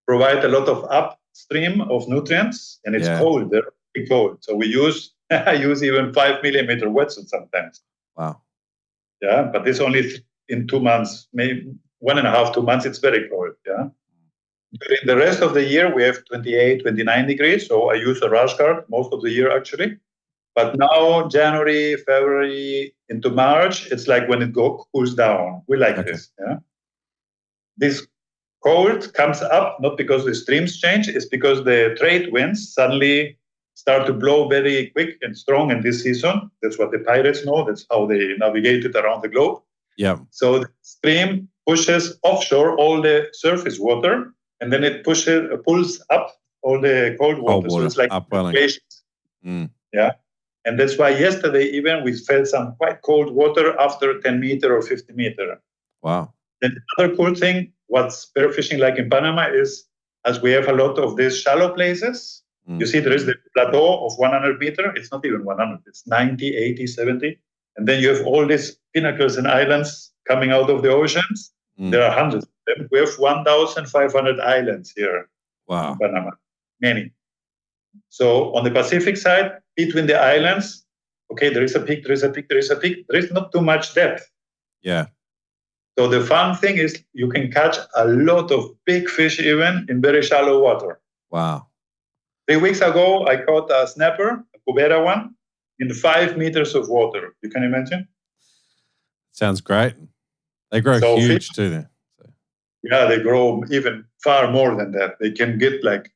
provide a lot of upstream of nutrients, and it's cold, they're really cold. So I use even 5 millimeter wetsuit sometimes. Wow. Yeah, but this only in 2 months, maybe 1.5, 2 months, it's very cold. Yeah. During the rest of the year, we have 28, 29 degrees. So I use a rash guard most of the year, actually. But now, January, February, into March, it's like when it cools down. We like this. Yeah? This cold comes up not because the streams change, it's because the trade winds suddenly start to blow very quick and strong in this season. That's what the pirates know. That's how they navigated around the globe. Yeah. So the stream pushes offshore all the surface water, and then it pulls up all the cold water. So it's like glaciers. Yeah. And that's why yesterday even we felt some quite cold water after 10 meter or 50 meter. Wow. Then another cool thing, what's spearfishing like in Panama is, as we have a lot of these shallow places, you see there is the plateau of 100 meter. It's not even 100, it's 90, 80, 70. And then you have all these pinnacles and islands coming out of the oceans. There are hundreds of them. We have 1,500 islands here in Panama, many. So on the Pacific side, between the islands, okay, there is a peak, there is a peak, there is a peak. There is not too much depth. Yeah. So the fun thing is you can catch a lot of big fish even in very shallow water. Wow. 3 weeks ago, I caught a snapper, a cubera one, in 5 meters of water. You can imagine? Sounds great. They grow huge too then. Yeah, they grow even far more than that. They can get like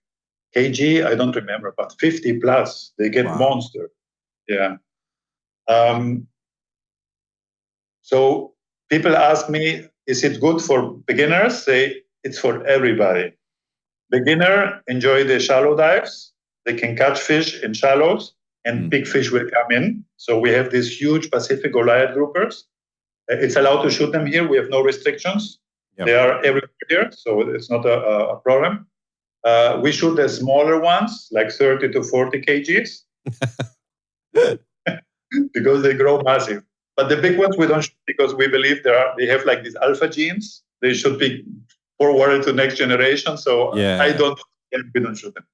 kg, I don't remember, but 50 plus. They get monster. Yeah. So people ask me, is it good for beginners? Say it's for everybody. Beginner enjoy the shallow dives. They can catch fish in shallows and big fish will come in. So we have these huge Pacific Goliath groupers. It's allowed to shoot them here. We have no restrictions. Yep. They are everywhere here, so it's not a problem. We shoot the smaller ones, like 30 to 40 kgs, because they grow massive. But the big ones we don't shoot because we believe they have like these alpha genes. They should be forwarded to next generation. So we don't shoot them.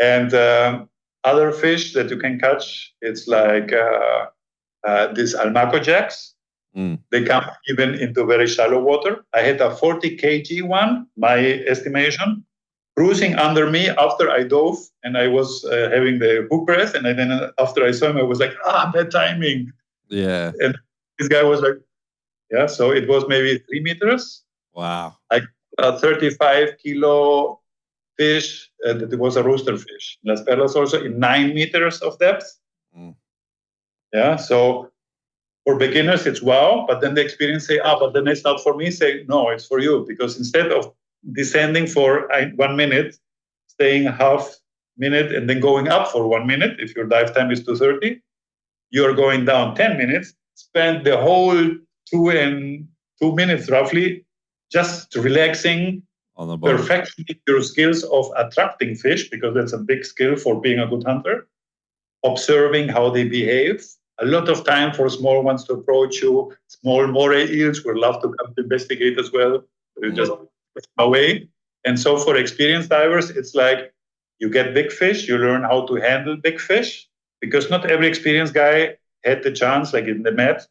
And other fish that you can catch, it's like these almaco jacks. They come even into very shallow water. I had a 40 kg one, my estimation, cruising under me after I dove, and I was having the hook breath. And then after I saw him, I was like, bad timing. Yeah. And this guy was like, yeah. So it was maybe 3 meters. Wow. Like a 35 kilo fish. It was a rooster fish. Las Perlas also in 9 meters of depth. Yeah. So for beginners, it's wow. But then the experience say, but then it's not for me. Say, no, it's for you. Because instead of descending for 1 minute, staying half minute, and then going up for 1 minute, if your dive time is 2:30, you're going down 10 minutes, spend the whole 2 minutes roughly just relaxing, on the bottom, perfecting your skills of attracting fish, because that's a big skill for being a good hunter, observing how they behave. A lot of time for small ones to approach you. Small moray eels would love to come to investigate as well. You just away. And so for experienced divers, it's like you get big fish, you learn how to handle big fish, because not every experienced guy had the chance, like in the Met.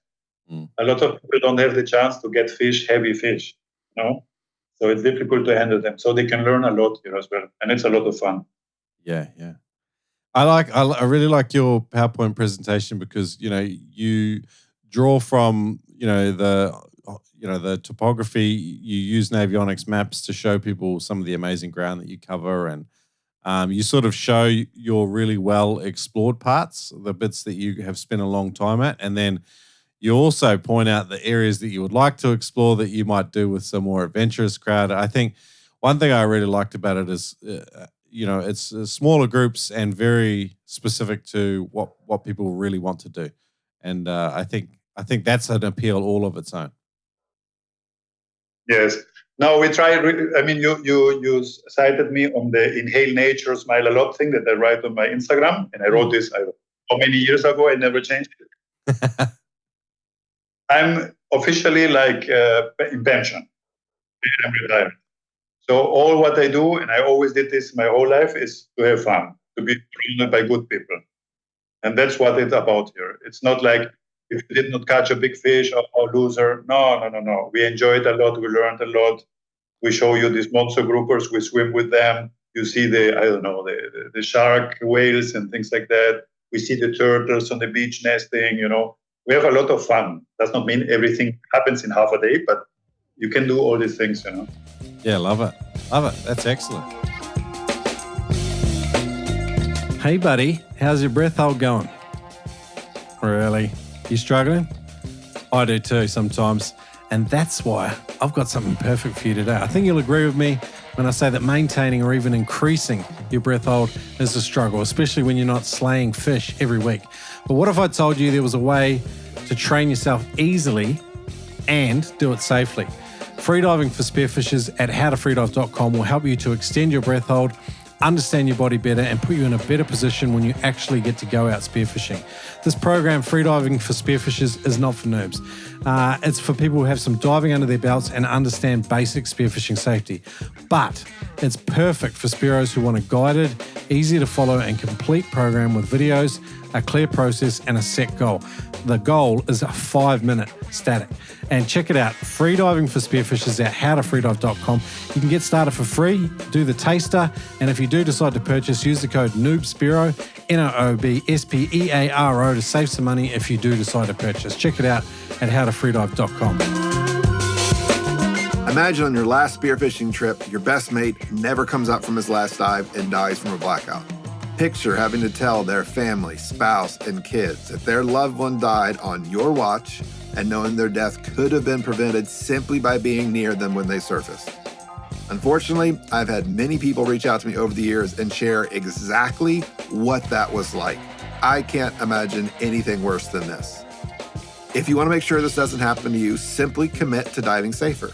A lot of people don't have the chance to get heavy fish, So it's difficult to handle them. So they can learn a lot here as well. And it's a lot of fun. Yeah, yeah. I really like your PowerPoint presentation because, you draw from, the topography. You use Navionics maps to show people some of the amazing ground that you cover, and you sort of show your really well explored parts, the bits that you have spent a long time at, and then you also point out the areas that you would like to explore that you might do with some more adventurous crowd. I think one thing I really liked about it is, it's smaller groups and very specific to what people really want to do, and I think that's an appeal all of its own. Yes. Now we try. You cited me on the Inhale Nature, Smile a Lot thing that I write on my Instagram, and I wrote this how many years ago. I never changed it. I'm officially like in pension. I'm retired. So all what I do, and I always did this my whole life, is to have fun, to be surrounded by good people. And that's what it's about here. It's not like if you did not catch a big fish or loser. No. We enjoyed a lot. We learned a lot. We show you these monster groupers. We swim with them. You see the shark whales and things like that. We see the turtles on the beach nesting. We have a lot of fun. Does not mean everything happens in half a day, but you can do all these things. Yeah, love it. That's excellent. Hey, buddy, how's your breath hold going? Really? You struggling? I do too sometimes. And that's why I've got something perfect for you today. I think you'll agree with me when I say that maintaining or even increasing your breath hold is a struggle, especially when you're not slaying fish every week. But what if I told you there was a way to train yourself easily and do it safely? Freediving for spearfishers at howtofreedive.com will help you to extend your breath hold, understand your body better, and put you in a better position when you actually get to go out spearfishing. This program, Freediving for Spearfishers, is not for noobs. It's for people who have some diving under their belts and understand basic spearfishing safety. But it's perfect for spearos who want a guided, easy to follow and complete program with videos, a clear process, and a set goal. The goal is a 5-minute static. And check it out, Freediving for Spearfishers at howtofreedive.com. You can get started for free, do the taster, and if you do decide to purchase, use the code NOOBSPEARO, NOOBSPEARO, to save some money if you do decide to purchase. Check it out at howtofreedive.com. Imagine on your last spearfishing trip, your best mate never comes up from his last dive and dies from a blackout. Picture having to tell their family, spouse, and kids that their loved one died on your watch and knowing their death could have been prevented simply by being near them when they surfaced. Unfortunately, I've had many people reach out to me over the years and share exactly what that was like. I can't imagine anything worse than this. If you want to make sure this doesn't happen to you, simply commit to diving safer.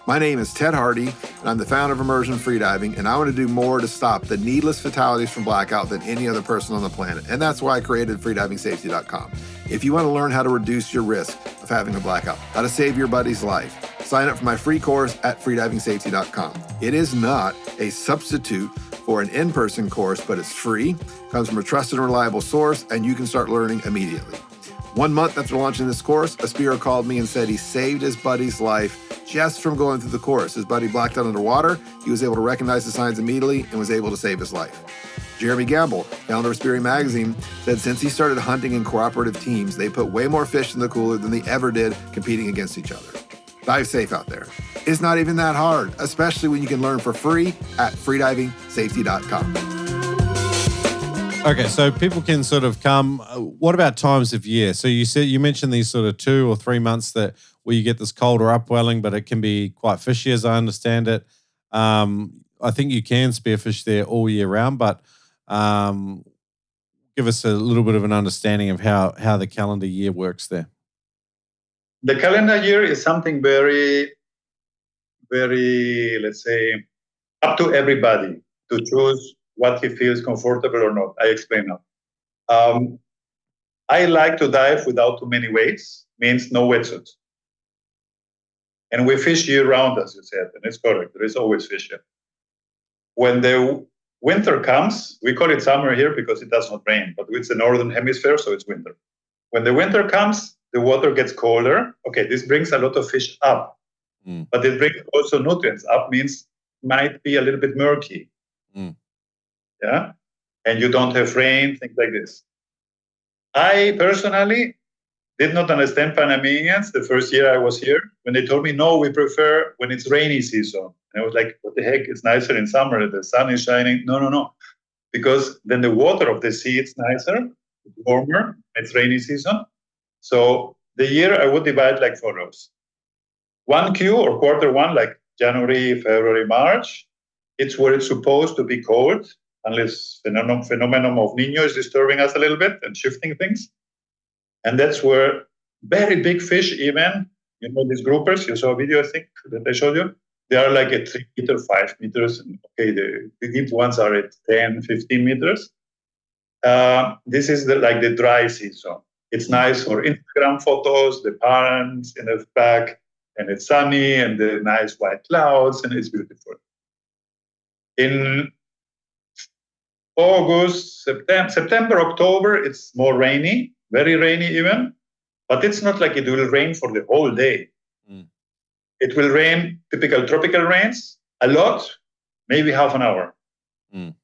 My name is Ted Hardy, and I'm the founder of Immersion Freediving, and I want to do more to stop the needless fatalities from blackout than any other person on the planet, and that's why I created freedivingsafety.com. If you want to learn how to reduce your risk of having a blackout, how to save your buddy's life, sign up for my free course at freedivingsafety.com. It is not a substitute for an in-person course, but it's free, comes from a trusted and reliable source, and you can start learning immediately. 1 month after launching this course, a spearer called me and said he saved his buddy's life just from going through the course. His buddy blacked out underwater. He was able to recognize the signs immediately and was able to save his life. Jeremy Gamble, founder of Spearo Magazine, said since he started hunting in cooperative teams, they put way more fish in the cooler than they ever did competing against each other. Dive safe out there. It's not even that hard, especially when you can learn for free at freedivingsafety.com. Okay, so people can sort of come. What about times of year? So you mentioned these sort of 2 or 3 months where you get this colder upwelling, but it can be quite fishy, as I understand it. I think you can spearfish there all year round, but give us a little bit of an understanding of how the calendar year works there. The calendar year is something very, very, let's say, up to everybody to choose what he feels comfortable or not. I explain now. I like to dive without too many weights, means no wetsuits. And we fish year round, as you said, and it's correct. There is always fish here. When the winter comes, we call it summer here because it does not rain, but it's the northern hemisphere, so it's winter. When the winter comes, the water gets colder. Okay, this brings a lot of fish up, but it brings also nutrients up, means might be a little bit murky. Yeah, and you don't have rain, things like this. I personally did not understand Panamanians the first year I was here when they told me, no, we prefer when it's rainy season. And I was like, what the heck? It's nicer in summer. The sun is shining. No. Because then the water of the sea is nicer, it's warmer, it's rainy season. So the year I would divide like follows. 1Q or Q1, like January, February, March, it's where it's supposed to be cold, unless phenomenon of Niño is disturbing us a little bit and shifting things. And that's where very big fish, even, these groupers, you saw a video, I think, that I showed you. They are like at 3 meters, 5 meters. And okay, the deep ones are at 10, 15 meters. This is like the dry season. It's nice for Instagram photos, the parents in the back, and it's sunny, and the nice white clouds, and it's beautiful. In August, September, October, it's more rainy, very rainy even, but it's not like it will rain for the whole day. it will rain, typical tropical rains, a lot, maybe half an hour. Mm.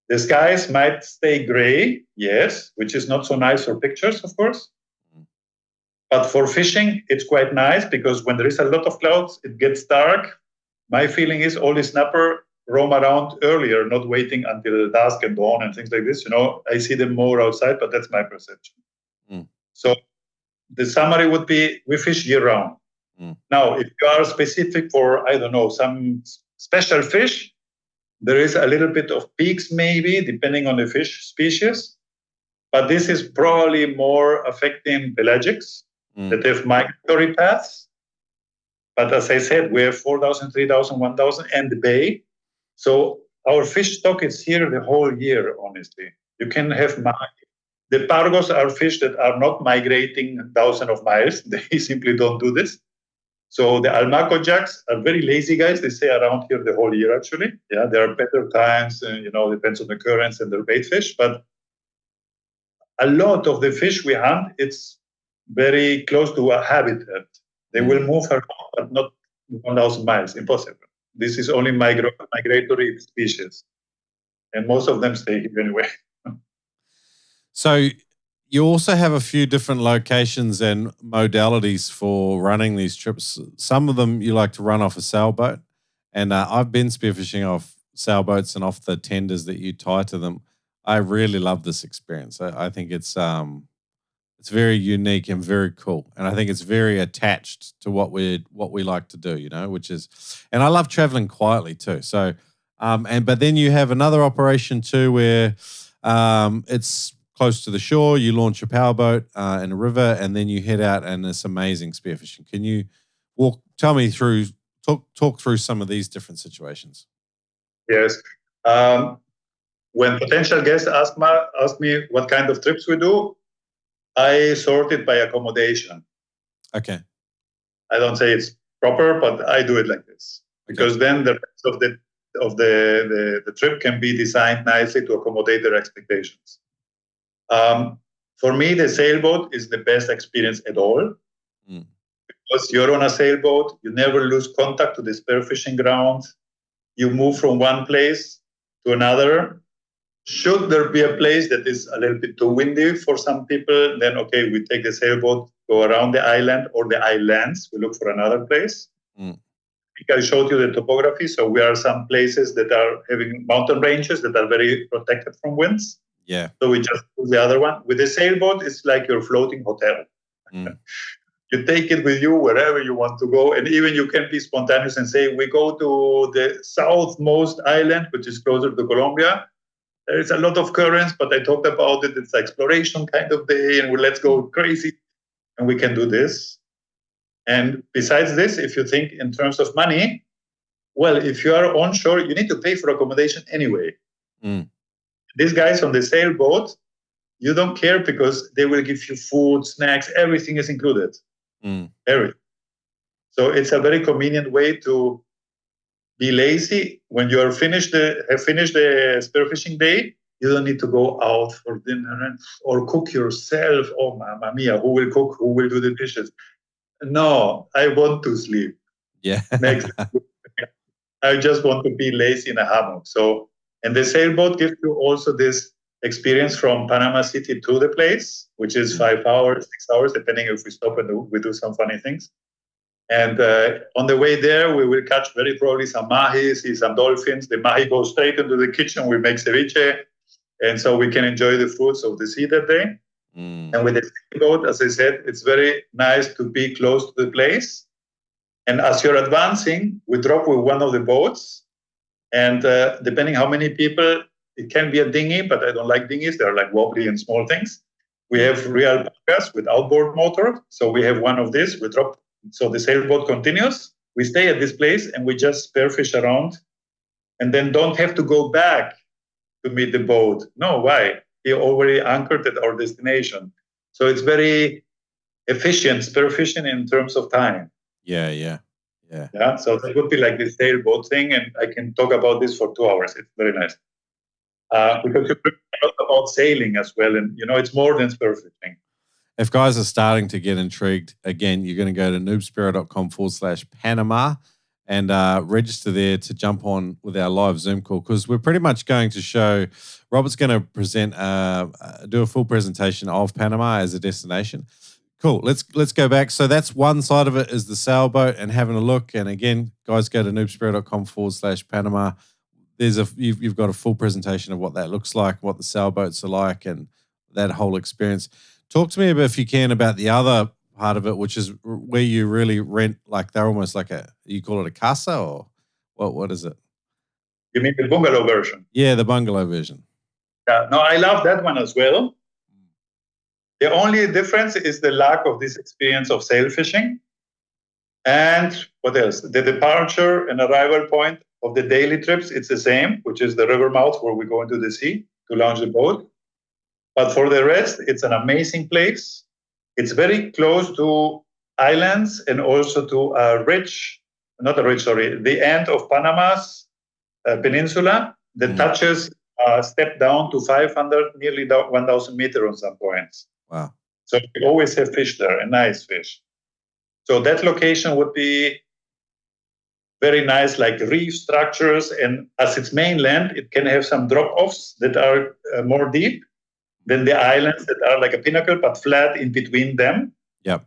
The skies might stay gray, yes, which is not so nice for pictures, of course. But for fishing, it's quite nice because when there is a lot of clouds, it gets dark. My feeling is all the snapper roam around earlier, not waiting until dusk and dawn and things like this. I see them more outside, but that's my perception. Mm. So the summary would be we fish year round. Mm. Now, if you are specific for, I don't know, some special fish, there is a little bit of peaks maybe, depending on the fish species. But this is probably more affecting pelagics that have migratory paths. But as I said, we have 4,000, 3,000, 1,000, and the bay. So our fish stock is here the whole year, honestly. You can have the pargos are fish that are not migrating thousands of miles. They simply don't do this. So the almaco jacks are very lazy guys. They stay around here the whole year, actually. Yeah, there are better times, depends on the currents and the bait fish. But a lot of the fish we hunt, it's very close to a habitat. They will move around, but not 1,000 miles. Impossible. This is only migratory species. And most of them stay here anyway. So you also have a few different locations and modalities for running these trips. Some of them you like to run off a sailboat. And I've been spearfishing off sailboats and off the tenders that you tie to them. I really love this experience. I think it's very unique and very cool, and I think it's very attached to what we like to do. Which is, and I love traveling quietly too. So, but then you have another operation too where it's close to the shore. You launch a powerboat in a river, and then you head out and it's amazing spearfishing. Can you talk through some of these different situations? Yes. When potential guests ask me what kind of trips we do, I sort it by accommodation. Okay. I don't say it's proper, but I do it like this. Okay. Because then the rest of the trip can be designed nicely to accommodate their expectations. For me, the sailboat is the best experience at all. Because you're on a sailboat, you never lose contact to the spearfishing ground. You move from one place to another. Should there be a place that is a little bit too windy for some people, then okay, we take the sailboat, go around the island or the islands. We look for another place. I think I showed you the topography. So we are some places that are having mountain ranges that are very protected from winds. Yeah. So we just do the other one. With the sailboat, it's like your floating hotel. You take it with you wherever you want to go. And even you can be spontaneous and say, we go to the southmost island, which is closer to Colombia. There is a lot of currents, but I talked about it. It's exploration kind of day, and let's go crazy. And we can do this. And besides this, if you think in terms of money, well, if you are onshore, you need to pay for accommodation anyway. These guys on the sailboat, you don't care because they will give you food, snacks, everything is included. Everything. So it's a very convenient way to be lazy. When you have finished the spearfishing day, you don't need to go out for dinner or cook yourself. Oh, mamma mia, who will cook? Who will do the dishes? No, I want to sleep. Yeah. I just want to be lazy in a hammock. So, and the sailboat gives you also this experience from Panama City to the place, which is 5 hours, 6 hours, depending if we stop and we do some funny things. And on the way there, we will catch very probably some mahi, see some dolphins. The mahi goes straight into the kitchen. We make ceviche. And so we can enjoy the fruits of the sea that day. And with the sailboat, as I said, it's very nice to be close to the place. And as you're advancing, we drop with one of the boats. And depending how many people, it can be a dinghy, but I don't like dinghies. They're like wobbly and small things. We have real barcas with outboard motor. So we have one of these. We drop. So the sailboat continues. We stay at this place and we just spearfish around and then don't have to go back to meet the boat. No, why? He already anchored at our destination. So it's very efficient spearfishing in terms of time. Yeah. So that would be like the sailboat thing. And I can talk about this for 2 hours. It's very nice. Because you talk about sailing as well. And, it's more than spearfishing. If guys are starting to get intrigued, again, you're going to go to noobspearo.com/Panama and register there to jump on with our live Zoom call, because we're pretty much going to show, Robert's going to present, do a full presentation of Panama as a destination. Cool. Let's go back. So that's one side of it, is the sailboat and having a look. And again, guys, go to noobspearo.com/Panama. You've got a full presentation of what that looks like, what the sailboats are like, and that whole experience. Talk to me about, if you can, about the other part of it, which is where you really rent, like they're almost like you call it a casa, or what is it? You mean the bungalow version? Yeah, the bungalow version. Yeah, no, I love that one as well. The only difference is the lack of this experience of sail fishing. And what else? The departure and arrival point of the daily trips, it's the same, which is the river mouth where we go into the sea to launch the boat. But for the rest, it's an amazing place. It's very close to islands and also to the end of Panama's peninsula that touches step down to 500, nearly 1,000 meters on some points. Wow. So we always have fish there, and nice fish. So that location would be very nice, like reef structures. And as it's mainland, it can have some drop-offs that are more deep than the islands that are like a pinnacle, but flat in between them. Yep.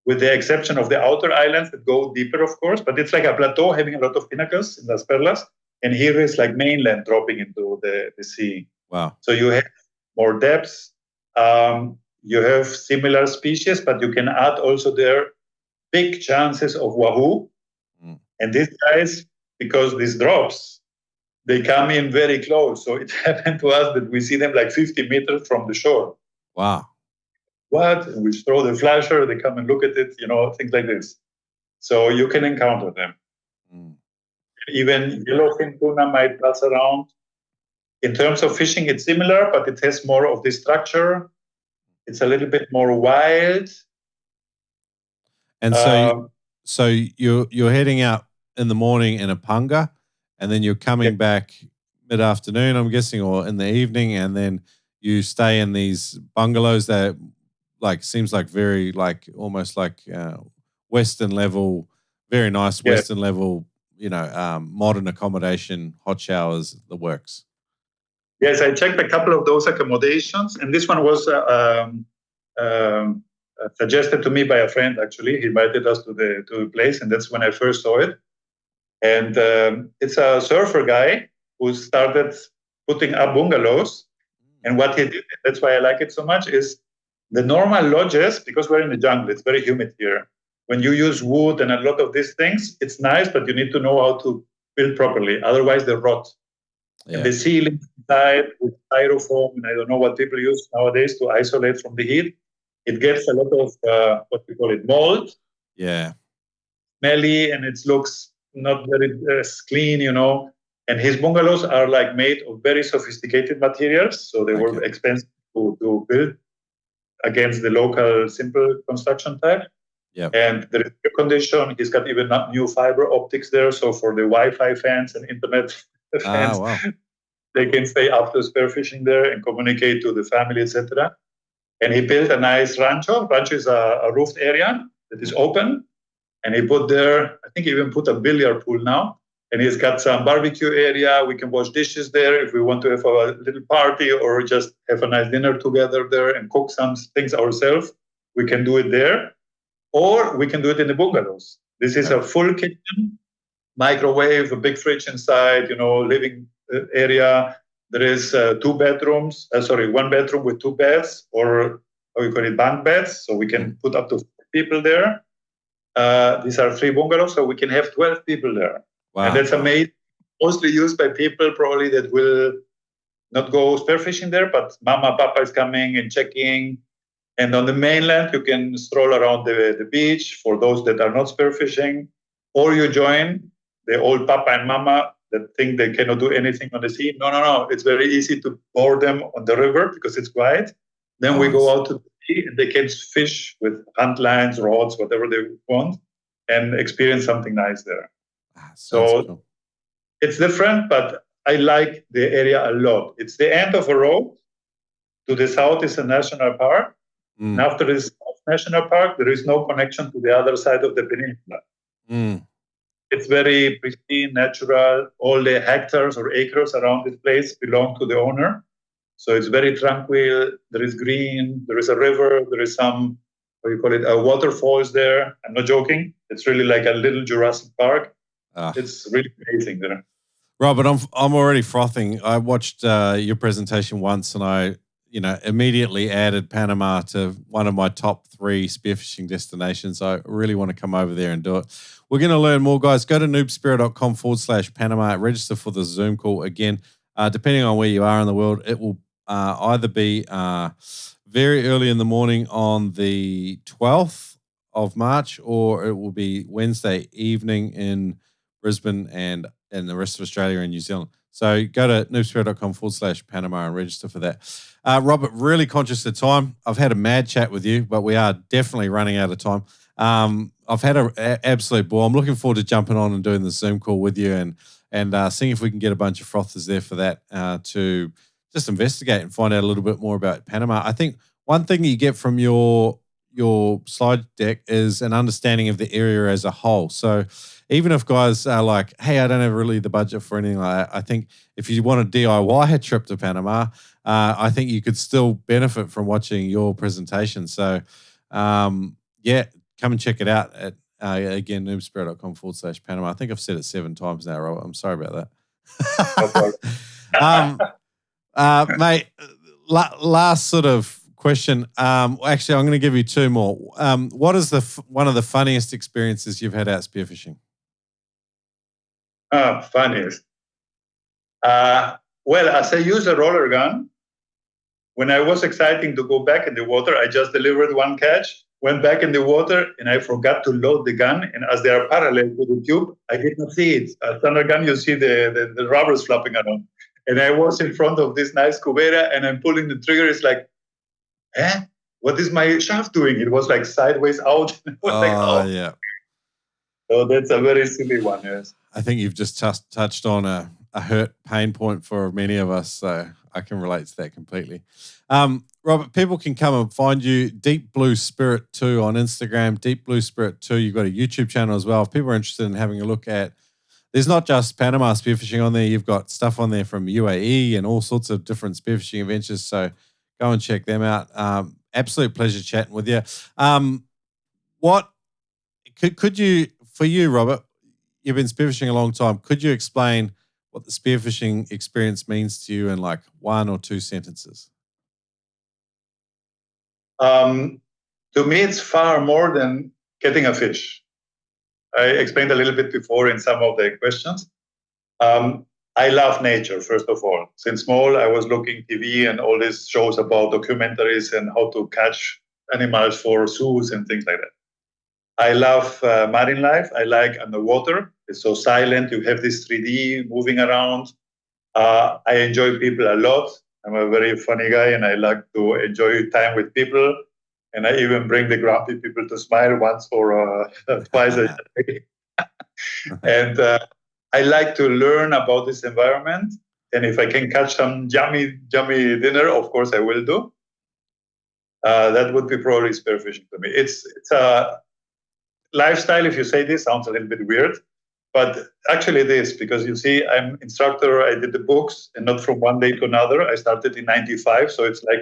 With the exception of the outer islands that go deeper, of course. But it's like a plateau having a lot of pinnacles in Las Perlas. And here is like mainland dropping into the sea. Wow. So you have more depths. You have similar species, but you can add also there big chances of wahoo. And these guys, because these drops, they come in very close. So it happened to us that we see them like 50 meters from the shore. Wow. What? And we throw the flasher, they come and look at it, things like this. So you can encounter them. Even yellowfin tuna might pass around. In terms of fishing, it's similar, but it has more of this structure. It's a little bit more wild. And so you're heading out in the morning in a punga, and then you're coming back mid-afternoon, I'm guessing, or in the evening, and then you stay in these bungalows that seems like very almost like Western level, very nice Western level, modern accommodation, hot showers, the works. Yes, I checked a couple of those accommodations, and this one was suggested to me by a friend. Actually, he invited us to the place, and that's when I first saw it. And it's a surfer guy who started putting up bungalows. And what he did, that's why I like it so much, is the normal lodges, because we're in the jungle, it's very humid here. When you use wood and a lot of these things, it's nice, but you need to know how to build properly. Otherwise, they rot. Yeah. And the ceiling inside with styrofoam, and I don't know what people use nowadays to isolate from the heat. It gets a lot of, what we call it, mold. Yeah. Smelly, and it looks not very clean, And his bungalows are made of very sophisticated materials. So they were expensive to build against the local simple construction type. Yeah. And there is air condition. He's got even new fiber optics there. So for the Wi-Fi fans and internet fans, wow. they can stay after spearfishing there and communicate to the family, etc. And he built a nice rancho. Rancho is a roofed area that is open. And he put there, I think he even put a billiard pool now. And he's got some barbecue area. We can wash dishes there if we want to have a little party or just have a nice dinner together there and cook some things ourselves. We can do it there. Or we can do it in the bungalows. This is a full kitchen, microwave, a big fridge inside, living area. There is one bedroom with two beds, or how you call it, bunk beds. So we can put up to 4 people there. These are 3 bungalows, so we can have 12 people there. Wow. And that's amazing. Mostly used by people probably that will not go spearfishing there, but mama, papa is coming and checking. And on the mainland, you can stroll around the beach for those that are not spearfishing, or you join the old papa and mama that think they cannot do anything on the sea. No. It's very easy to board them on the river because it's quiet. Then we go out to the sea and they can fish with hunt lines, rods, whatever they want, and experience something nice there. So cool. It's different, but I like the area a lot. It's the end of a road. To the south is a national park. And after this national park, there is no connection to the other side of the peninsula. It's very pristine, natural. All the hectares or acres around this place belong to the owner. So it's very tranquil. There is green. There is a river. There is some, what do you call it, waterfalls there. I'm not joking. It's really like a little Jurassic Park. It's really amazing there. Robert, I'm already frothing. I watched your presentation once, and I, immediately added Panama to one of my top 3 spearfishing destinations. I really want to come over there and do it. We're going to learn more, guys. Go to noobspearo.com/Panama. Register for the Zoom call. Again, depending on where you are in the world, it will either be very early in the morning on the 12th of March, or it will be Wednesday evening in Brisbane and the rest of Australia and New Zealand. So go to noobspearo.com/Panama and register for that. Robert, really conscious of time. I've had a mad chat with you, but we are definitely running out of time. I've had an absolute ball. I'm looking forward to jumping on and doing the Zoom call with you and seeing if we can get a bunch of frothers there for that to just investigate and find out a little bit more about Panama. I think one thing you get from your slide deck is an understanding of the area as a whole. So even if guys are like, hey, I don't have really the budget for anything like that, I think if you want a DIY a trip to Panama, I think you could still benefit from watching your presentation. So, come and check it out at, again, noobspearo.com/Panama. I think I've said it 7 times now, Robert. I'm sorry about that. Mate, last sort of question. Actually, I'm going to give you 2 more. What is one of the funniest experiences you've had out spearfishing? Funniest. Well, as I use a roller gun, when I was excited to go back in the water, I just delivered 1 catch, went back in the water, and I forgot to load the gun. And as they are parallel to the tube, I did not see it. A standard gun, you see the rubbers flopping around. And I was in front of this nice cubera, and I'm pulling the trigger. It's like, what is my shaft doing? It was like sideways out. Yeah. So that's a very silly one, yes. I think you've just touched on a hurt pain point for many of us, so I can relate to that completely. Robert, people can come and find you, Deep Blue Spirit 2 on Instagram, Deep Blue Spirit 2. You've got a YouTube channel as well. If people are interested in having a look at, there's not just Panama spearfishing on there. You've got stuff on there from UAE and all sorts of different spearfishing adventures, so go and check them out. Absolute pleasure chatting with you. What could you, for you, Robert, you've been spearfishing a long time. Could you explain what the spearfishing experience means to you in like 1 or 2 sentences? To me, it's far more than getting a fish. I explained a little bit before in some of the questions. I love nature, first of all. Since small, I was looking TV and all these shows about documentaries and how to catch animals for zoos and things like that. I love marine life. I like underwater. It's so silent. You have this 3D moving around. I enjoy people a lot. I'm a very funny guy, and I like to enjoy time with people. And I even bring the grumpy people to smile once or twice a day. And I like to learn about this environment. And if I can catch some yummy dinner, of course I will do. That would be probably spearfishing to me. It's a lifestyle. If you say this, sounds a little bit weird. But actually it is, because you see, I'm instructor. I did the books, and not from one day to another. I started in '95, so it's like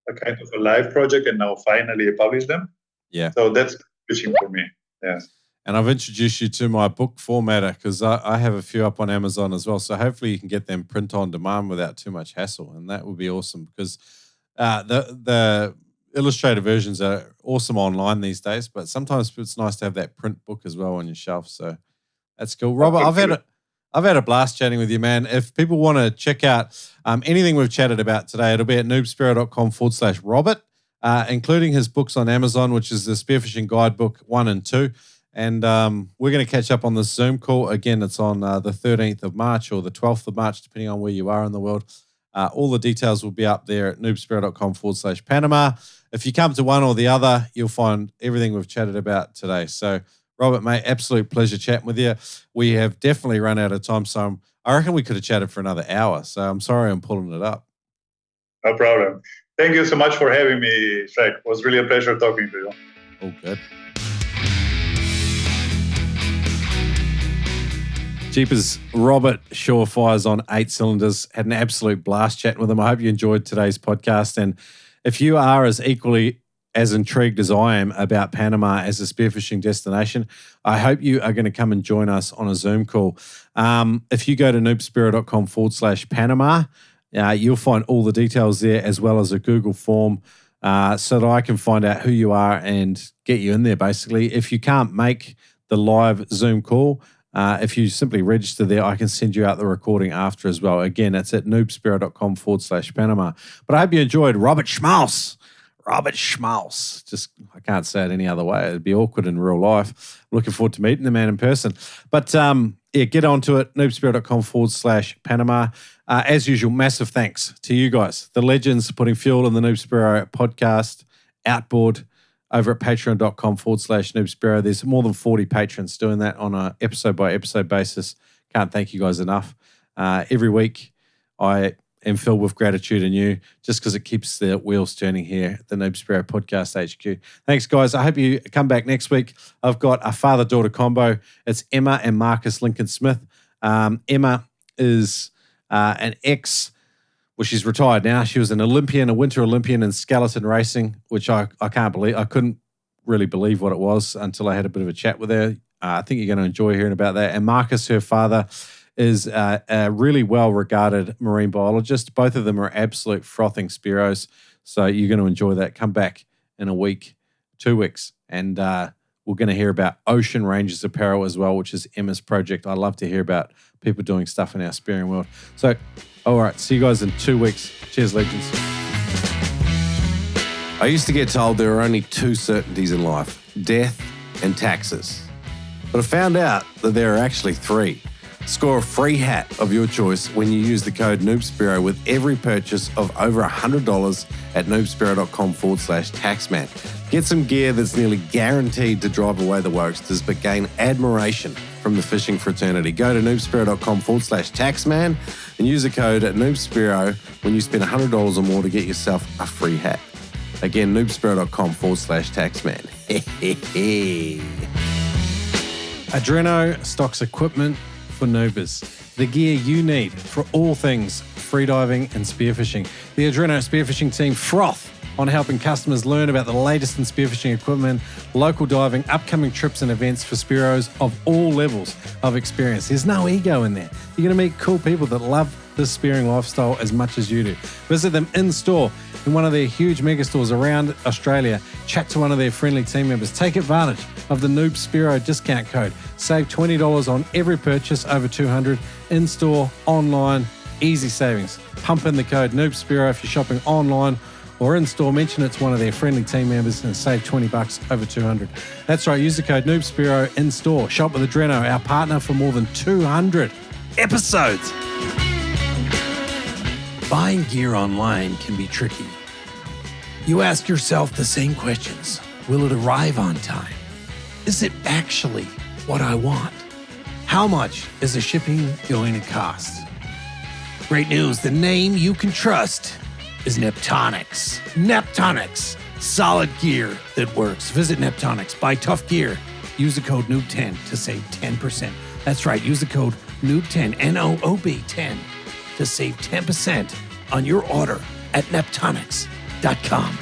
a kind of a live project, and now finally I publish them. Yeah. So that's fishing for me. Yes. And I've introduced you to my book formatter, because I have a few up on Amazon as well. So hopefully you can get them print on demand without too much hassle, and that would be awesome, because the illustrated versions are awesome online these days. But sometimes it's nice to have that print book as well on your shelf. So that's cool. Robert, I've had a blast chatting with you, man. If people want to check out anything we've chatted about today, it'll be at noobspearo.com/Robert, including his books on Amazon, which is the Spearfishing Guidebook 1 and 2. And we're going to catch up on this Zoom call. Again, it's on the 13th of March or the 12th of March, depending on where you are in the world. All the details will be up there at noobspearo.com/Panama. If you come to one or the other, you'll find everything we've chatted about today. So, Robert, mate, absolute pleasure chatting with you. We have definitely run out of time, so I reckon we could have chatted for another hour. So I'm sorry I'm pulling it up. No problem. Thank you so much for having me, Shaq. It was really a pleasure talking to you. All good. Jeepers, Robert Surefires on 8 cylinders. Had an absolute blast chatting with him. I hope you enjoyed today's podcast. And if you are as equally as intrigued as I am about Panama as a spearfishing destination, I hope you are going to come and join us on a Zoom call. If you go to noobspearo.com/Panama, you'll find all the details there, as well as a Google form, so that I can find out who you are and get you in there, basically. If you can't make the live Zoom call, if you simply register there, I can send you out the recording after as well. Again, it's at noobspearo.com/Panama. But I hope you enjoyed Robert Schmaus. Robert Schmaus. Just, I can't say it any other way. It'd be awkward in real life. Looking forward to meeting the man in person. But get onto it, noobspearo.com/Panama. As usual, massive thanks to you guys, the legends, putting fuel in the Noob Spearo podcast outboard over at patreon.com/NoobSpearo. There's more than 40 patrons doing that on an episode-by-episode basis. Can't thank you guys enough. Every week, I am filled with gratitude in you, just because it keeps the wheels turning here at the Noob Spearo Podcast HQ. Thanks, guys. I hope you come back next week. I've got a father-daughter combo. It's Emma and Marcus Lincoln-Smith. Emma is an ex... Well, she's retired now. She was an Olympian, a winter Olympian in skeleton racing, which I can't believe. I couldn't really believe what it was until I had a bit of a chat with her. I think you're going to enjoy hearing about that. And Marcus, her father, is a really well-regarded marine biologist. Both of them are absolute frothing spearos, so you're going to enjoy that. Come back in a week, 2 weeks, and we're going to hear about Ocean Rangers Apparel as well, which is Emma's project. I love to hear about people doing stuff in our spearing world. So, all right, see you guys in 2 weeks. Cheers, legends. I used to get told there are only 2 certainties in life, death and taxes. But I found out that there are actually 3. Score a free hat of your choice when you use the code NoobSpearo with every purchase of over $100 at noobspearo.com/taxman. Get some gear that's nearly guaranteed to drive away the wokesters, but gain admiration from the fishing fraternity. Go to noobspearo.com/taxman and use the code at NoobSpearo when you spend $100 or more to get yourself a free hat. Again, noobspearo.com/taxman. Adreno stocks equipment for noobers. The gear you need for all things freediving and spearfishing. The Adreno spearfishing team froth on helping customers learn about the latest in spearfishing equipment, local diving, upcoming trips and events for spearos of all levels of experience. There's no ego in there. You're going to meet cool people that love this spearing lifestyle as much as you do. Visit them in store in one of their huge mega stores around Australia. Chat to one of their friendly team members. Take advantage of the Noob Spearo discount code. Save $20 on every purchase over $200 in store, online, easy savings. Pump in the code Noob Spearo if you're shopping online or in store. Mention it's one of their friendly team members and save $20 over $200. That's right. Use the code Noob Spearo in store. Shop with Adreno, our partner for more than 200 episodes. Buying gear online can be tricky. You ask yourself the same questions. Will it arrive on time? Is it actually what I want? How much is the shipping going to cost? Great news, the name you can trust is Neptonics. Neptonics, solid gear that works. Visit Neptonics, buy tough gear. Use the code NOOB10 to save 10%. That's right, use the code NOOB10, NOOB10, to save 10% on your order at neptonics.com.